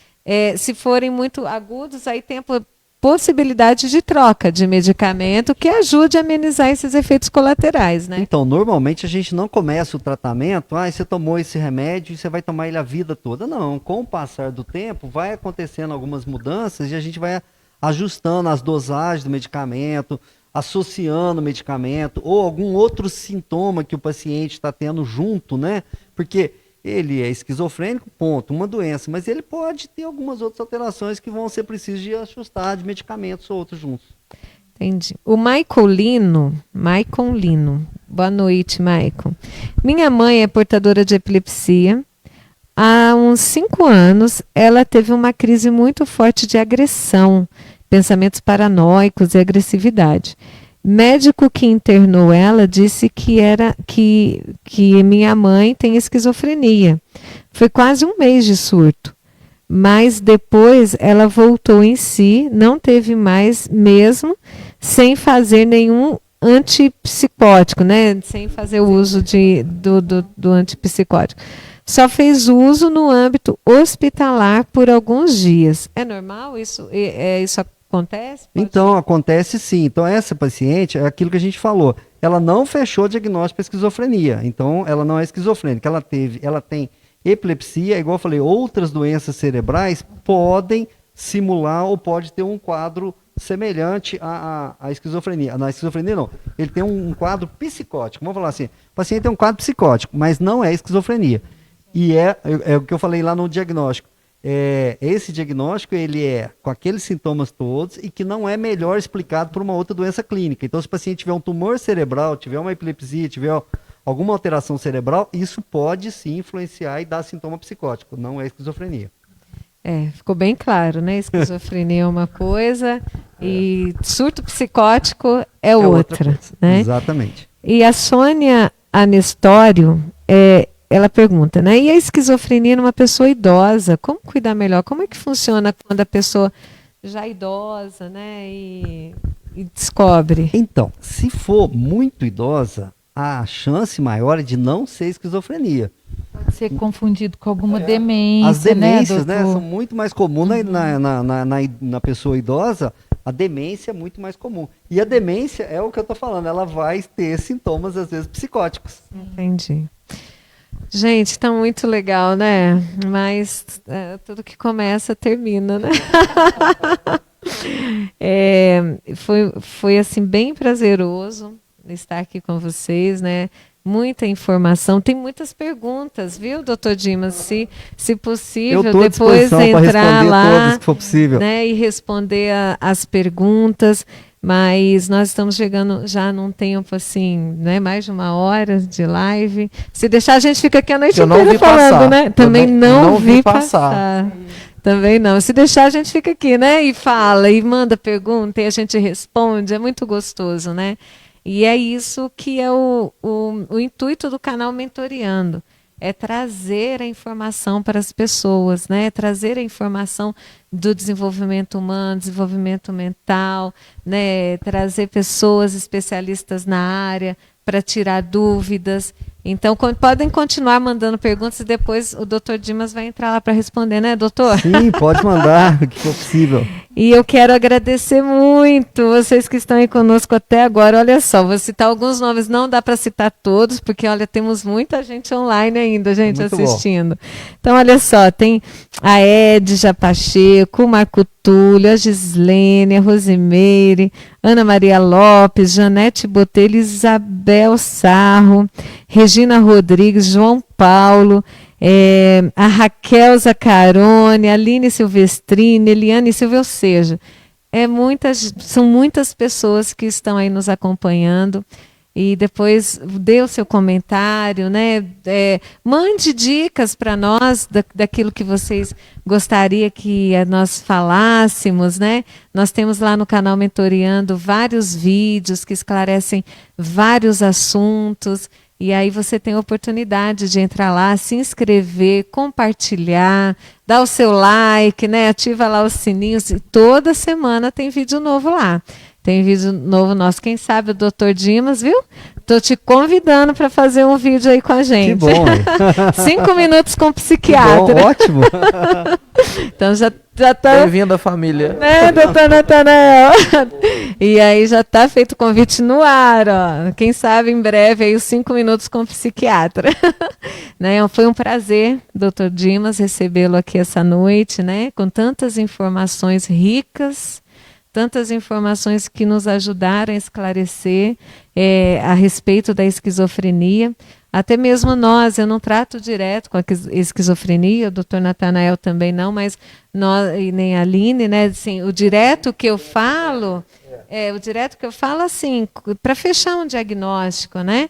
se forem muito agudos, aí tem a possibilidade de troca de medicamento que ajude a amenizar esses efeitos colaterais, né? Então, normalmente a gente não começa o tratamento, você tomou esse remédio e você vai tomar ele a vida toda. Não, com o passar do tempo vai acontecendo algumas mudanças e a gente vai ajustando as dosagens do medicamento, associando o medicamento ou algum outro sintoma que o paciente está tendo junto, né? Porque ele é esquizofrênico, ponto, uma doença, mas ele pode ter algumas outras alterações que vão ser precisas de ajustar de medicamentos ou outros juntos. Entendi. O Maicon Lino, boa noite, Maicon. Minha mãe é portadora de epilepsia. Há uns 5 anos, ela teve uma crise muito forte de agressão, pensamentos paranoicos e agressividade. Médico que internou ela disse que minha mãe tem esquizofrenia. Foi quase um mês de surto. Mas depois ela voltou em si, não teve mais mesmo, sem fazer nenhum antipsicótico, né? Sem fazer o uso do antipsicótico. Só fez uso no âmbito hospitalar por alguns dias. É normal isso? Isso acontece? Então, acontece sim. Então, essa paciente, é aquilo que a gente falou, ela não fechou o diagnóstico para esquizofrenia. Então, ela não é esquizofrênica. Ela tem epilepsia, igual eu falei, outras doenças cerebrais podem simular ou pode ter um quadro semelhante à esquizofrenia. Na esquizofrenia não, ele tem um quadro psicótico. Vamos falar assim, o paciente tem um quadro psicótico, mas não é esquizofrenia. E é o que eu falei lá no diagnóstico. Esse diagnóstico ele é com aqueles sintomas todos e que não é melhor explicado por uma outra doença clínica. Então, se o paciente tiver um tumor cerebral, tiver uma epilepsia, tiver alguma alteração cerebral, isso pode sim influenciar e dar sintoma psicótico, não é esquizofrenia. Ficou bem claro, né? Esquizofrenia é uma coisa e surto psicótico é outra, né? Exatamente. E a Sônia Anestório, ela pergunta, né? E a esquizofrenia numa pessoa idosa, como cuidar melhor? Como é que funciona quando a pessoa já é idosa, né? E descobre? Então, se for muito idosa, a chance maior é de não ser esquizofrenia. Pode ser confundido com alguma demência, as demências, né, são muito mais comuns na pessoa idosa. A demência é muito mais comum. E a demência é o que eu estou falando, ela vai ter sintomas, às vezes, psicóticos. Entendi. Gente, está muito legal, né? Mas tudo que começa, termina, né? Foi assim, bem prazeroso estar aqui com vocês, né? Muita informação, tem muitas perguntas, viu, doutor Dimas? Se possível, depois entrar lá, todas que for possível, né, e responder as perguntas, mas nós estamos chegando já num tempo assim, né, mais de 1 hora de live. Se deixar, a gente fica aqui a noite inteira falando, né? Também não vi passar. Também não. Se deixar, a gente fica aqui, né? E fala, e manda pergunta, e a gente responde, é muito gostoso, né? E é isso que é o intuito do canal Mentoriando, é trazer a informação para as pessoas, né? Trazer a informação do desenvolvimento humano, desenvolvimento mental, né? Trazer pessoas especialistas na área para tirar dúvidas. Então, podem continuar mandando perguntas e depois o doutor Dimas vai entrar lá para responder, né, doutor? Sim, pode mandar o que for possível. E eu quero agradecer muito vocês que estão aí conosco até agora. Olha só, vou citar alguns nomes, não dá para citar todos, porque olha, temos muita gente online ainda, gente, muito assistindo. Bom. Então, olha só, tem a Edja Pacheco, o Marco Túlio, a Gislene, a Rosimeire, Ana Maria Lopes, Janete Botelho, Isabel Sarro, Regina Rodrigues, João Paulo, a Raquel Zaccarone, a Aline Silvestrini, Eliane Silva, ou seja, são muitas pessoas que estão aí nos acompanhando. E depois dê o seu comentário, né? Mande dicas para nós daquilo que vocês gostariam que nós falássemos, né? Nós temos lá no canal Mentoriando vários vídeos que esclarecem vários assuntos. E aí você tem a oportunidade de entrar lá, se inscrever, compartilhar, dar o seu like, né? Ativa lá os sininhos. E toda semana tem vídeo novo lá. Tem vídeo novo nosso. Quem sabe o doutor Dimas, viu? Estou te convidando para fazer um vídeo aí com a gente. Que bom. 5 minutos com o psiquiatra. Que bom, ótimo. Então já tá... Bem-vindo à família. Né, doutor Natanael? E aí já está feito o convite no ar, ó. Quem sabe em breve aí os 5 minutos com o psiquiatra. Né? Foi um prazer, doutor Dimas, recebê-lo aqui essa noite, né? Com tantas informações ricas, tantas informações que nos ajudaram a esclarecer a respeito da esquizofrenia. Até mesmo nós, eu não trato direto com a esquizofrenia, o doutor Natanael também não, mas nós, e nem a Aline, né? Assim, o direto que eu falo, assim, para fechar um diagnóstico, né?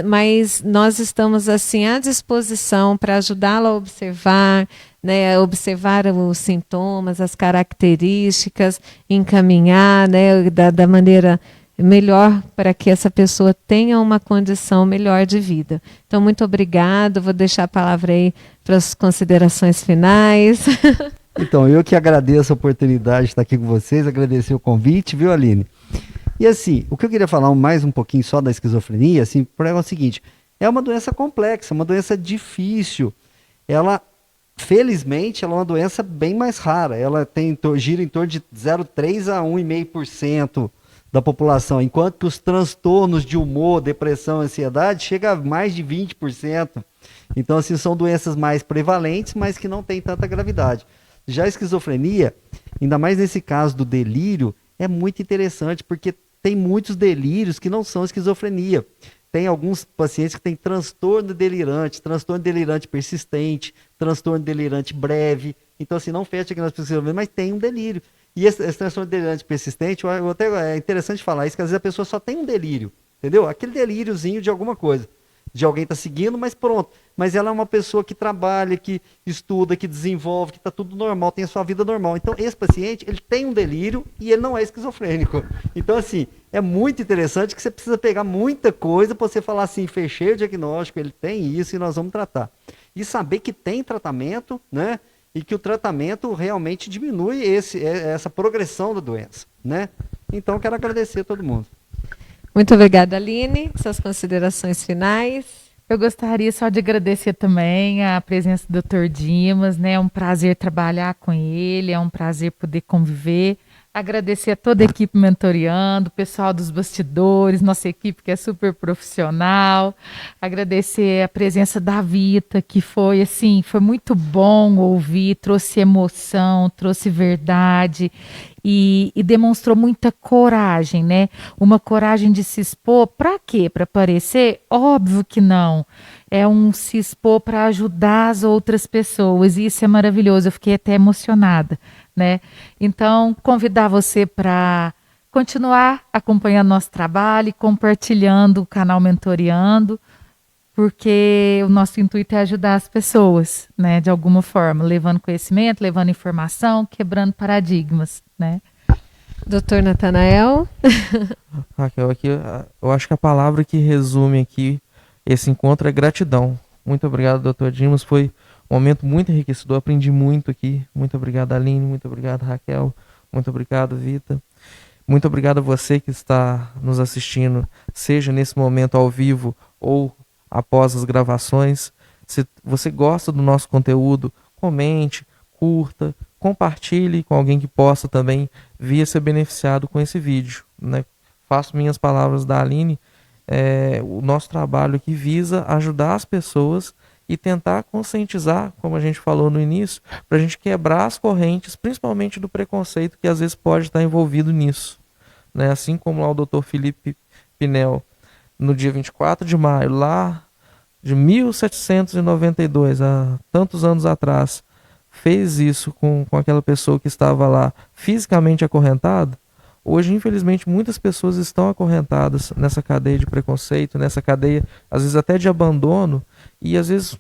Mas nós estamos assim à disposição para ajudá-lo a observar, né, observar os sintomas, as características, encaminhar, né, da maneira melhor para que essa pessoa tenha uma condição melhor de vida. Então, muito obrigado. Vou deixar a palavra aí para as considerações finais. Então, eu que agradeço a oportunidade de estar aqui com vocês, agradecer o convite, viu, Aline? E assim, o que eu queria falar mais um pouquinho só da esquizofrenia, assim, é o seguinte, é uma doença complexa, uma doença difícil. Ela, felizmente, ela é uma doença bem mais rara. Ela gira em torno de 0,3 a 1,5% da população, enquanto que os transtornos de humor, depressão, ansiedade, chega a mais de 20%. Então, assim, são doenças mais prevalentes, mas que não têm tanta gravidade. Já a esquizofrenia, ainda mais nesse caso do delírio, é muito interessante, porque tem muitos delírios que não são esquizofrenia. Tem alguns pacientes que têm transtorno delirante persistente, transtorno delirante breve. Então, assim, não fecha aqui nas pesquisas, mas tem um delírio. E esse transtorno delirante persistente, até é interessante falar isso, que às vezes a pessoa só tem um delírio, entendeu? Aquele delíriozinho de alguma coisa, de alguém está seguindo, mas pronto. Mas ela é uma pessoa que trabalha, que estuda, que desenvolve, que está tudo normal, tem a sua vida normal. Então, esse paciente, ele tem um delírio e ele não é esquizofrênico. Então, assim, é muito interessante que você precisa pegar muita coisa para você falar assim, fechei o diagnóstico, ele tem isso e nós vamos tratar. E saber que tem tratamento, né? E que o tratamento realmente diminui essa progressão da doença, né? Então, quero agradecer a todo mundo. Muito obrigada, Aline. Suas considerações finais. Eu gostaria só de agradecer também a presença do Dr. Dimas, né? É um prazer trabalhar com ele, é um prazer poder conviver. Agradecer a toda a equipe mentoriando, o pessoal dos bastidores, nossa equipe que é super profissional. Agradecer a presença da Vita, que foi assim, foi muito bom ouvir, trouxe emoção, trouxe verdade e demonstrou muita coragem, né? Uma coragem de se expor, para quê? Para aparecer? Óbvio que não. É um se expor para ajudar as outras pessoas, e isso é maravilhoso, eu fiquei até emocionada, né? Então, convidar você para continuar acompanhando nosso trabalho e compartilhando o canal Mentoriando, porque o nosso intuito é ajudar as pessoas, né, de alguma forma, levando conhecimento, levando informação, quebrando paradigmas, né? Doutor Natanael. Raquel, aqui, eu acho que a palavra que resume aqui esse encontro é gratidão. Muito obrigado, doutor Dimas. Foi um momento muito enriquecedor. Aprendi muito aqui. Muito obrigado, Aline. Muito obrigado, Raquel. Muito obrigado, Vita. Muito obrigado a você que está nos assistindo, seja nesse momento ao vivo ou após as gravações. Se você gosta do nosso conteúdo, comente, curta, compartilhe com alguém que possa também vir a ser beneficiado com esse vídeo, né? Faço minhas palavras da Aline. O nosso trabalho aqui visa ajudar as pessoas e tentar conscientizar, como a gente falou no início, para a gente quebrar as correntes, principalmente do preconceito que às vezes pode estar envolvido nisso, né? Assim como lá o Dr. Felipe Pinel, no dia 24 de maio, lá de 1792, há tantos anos atrás, fez isso com aquela pessoa que estava lá fisicamente acorrentada. Hoje, infelizmente, muitas pessoas estão acorrentadas nessa cadeia de preconceito, nessa cadeia, às vezes até de abandono, e às vezes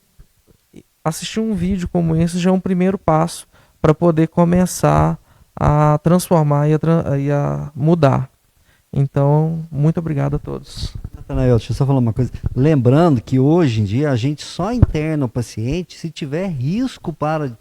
assistir um vídeo como esse já é um primeiro passo para poder começar a transformar e a mudar. Então, muito obrigado a todos. Natanael, deixa eu só falar uma coisa. Lembrando que hoje em dia a gente só interna o paciente se tiver risco para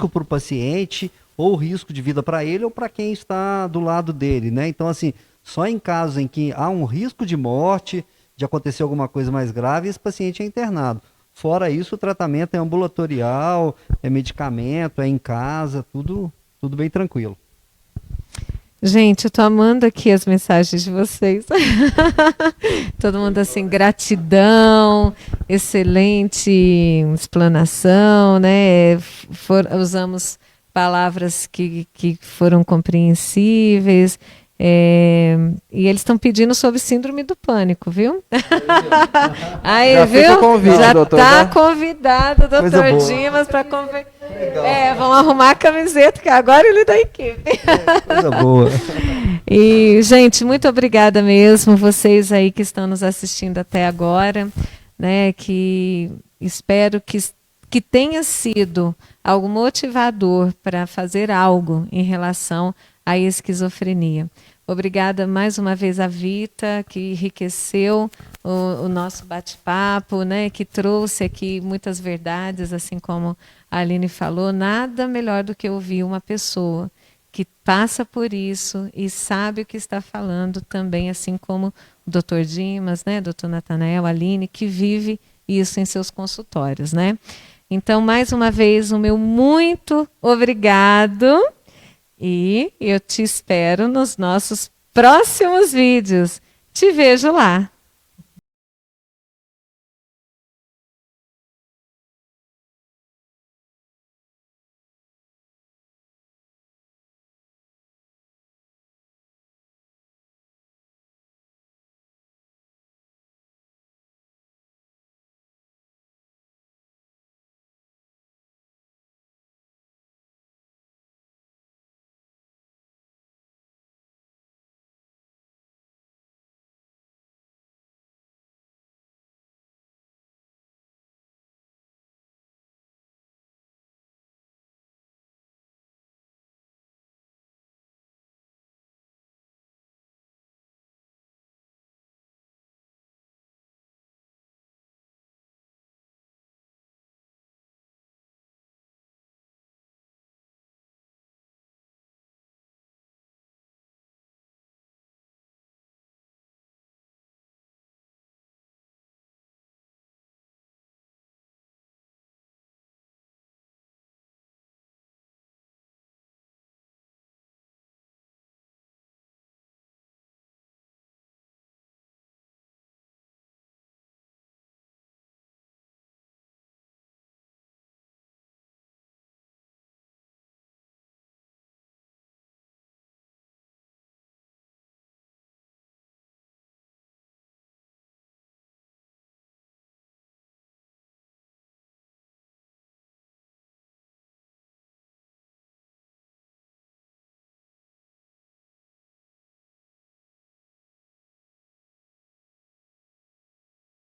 o paciente, ou risco de vida para ele ou para quem está do lado dele, né? Então, assim, só em casos em que há um risco de morte, de acontecer alguma coisa mais grave, esse paciente é internado. Fora isso, o tratamento é ambulatorial, é medicamento, é em casa, tudo bem tranquilo. Gente, eu tô amando aqui as mensagens de vocês. Todo mundo assim, gratidão, excelente explanação, né? Usamos palavras que foram compreensíveis. E eles estão pedindo sobre síndrome do pânico, viu? Aí, já viu? Convite, já está convidado o doutor Dimas para conversar. Vamos arrumar a camiseta, que agora ele é da equipe. Coisa boa. E, gente, muito obrigada mesmo, vocês aí que estão nos assistindo até agora, né? Que espero que tenha sido algo motivador para fazer algo em relação à esquizofrenia. Obrigada mais uma vez a Vita, que enriqueceu o nosso bate-papo, né? Que trouxe aqui muitas verdades, assim como a Aline falou. Nada melhor do que ouvir uma pessoa que passa por isso e sabe o que está falando também, assim como o Dr. Dimas, né? Dr. Natanael, a Aline, que vive isso em seus consultórios, né? Então, mais uma vez, o meu muito obrigado. E eu te espero nos nossos próximos vídeos. Te vejo lá!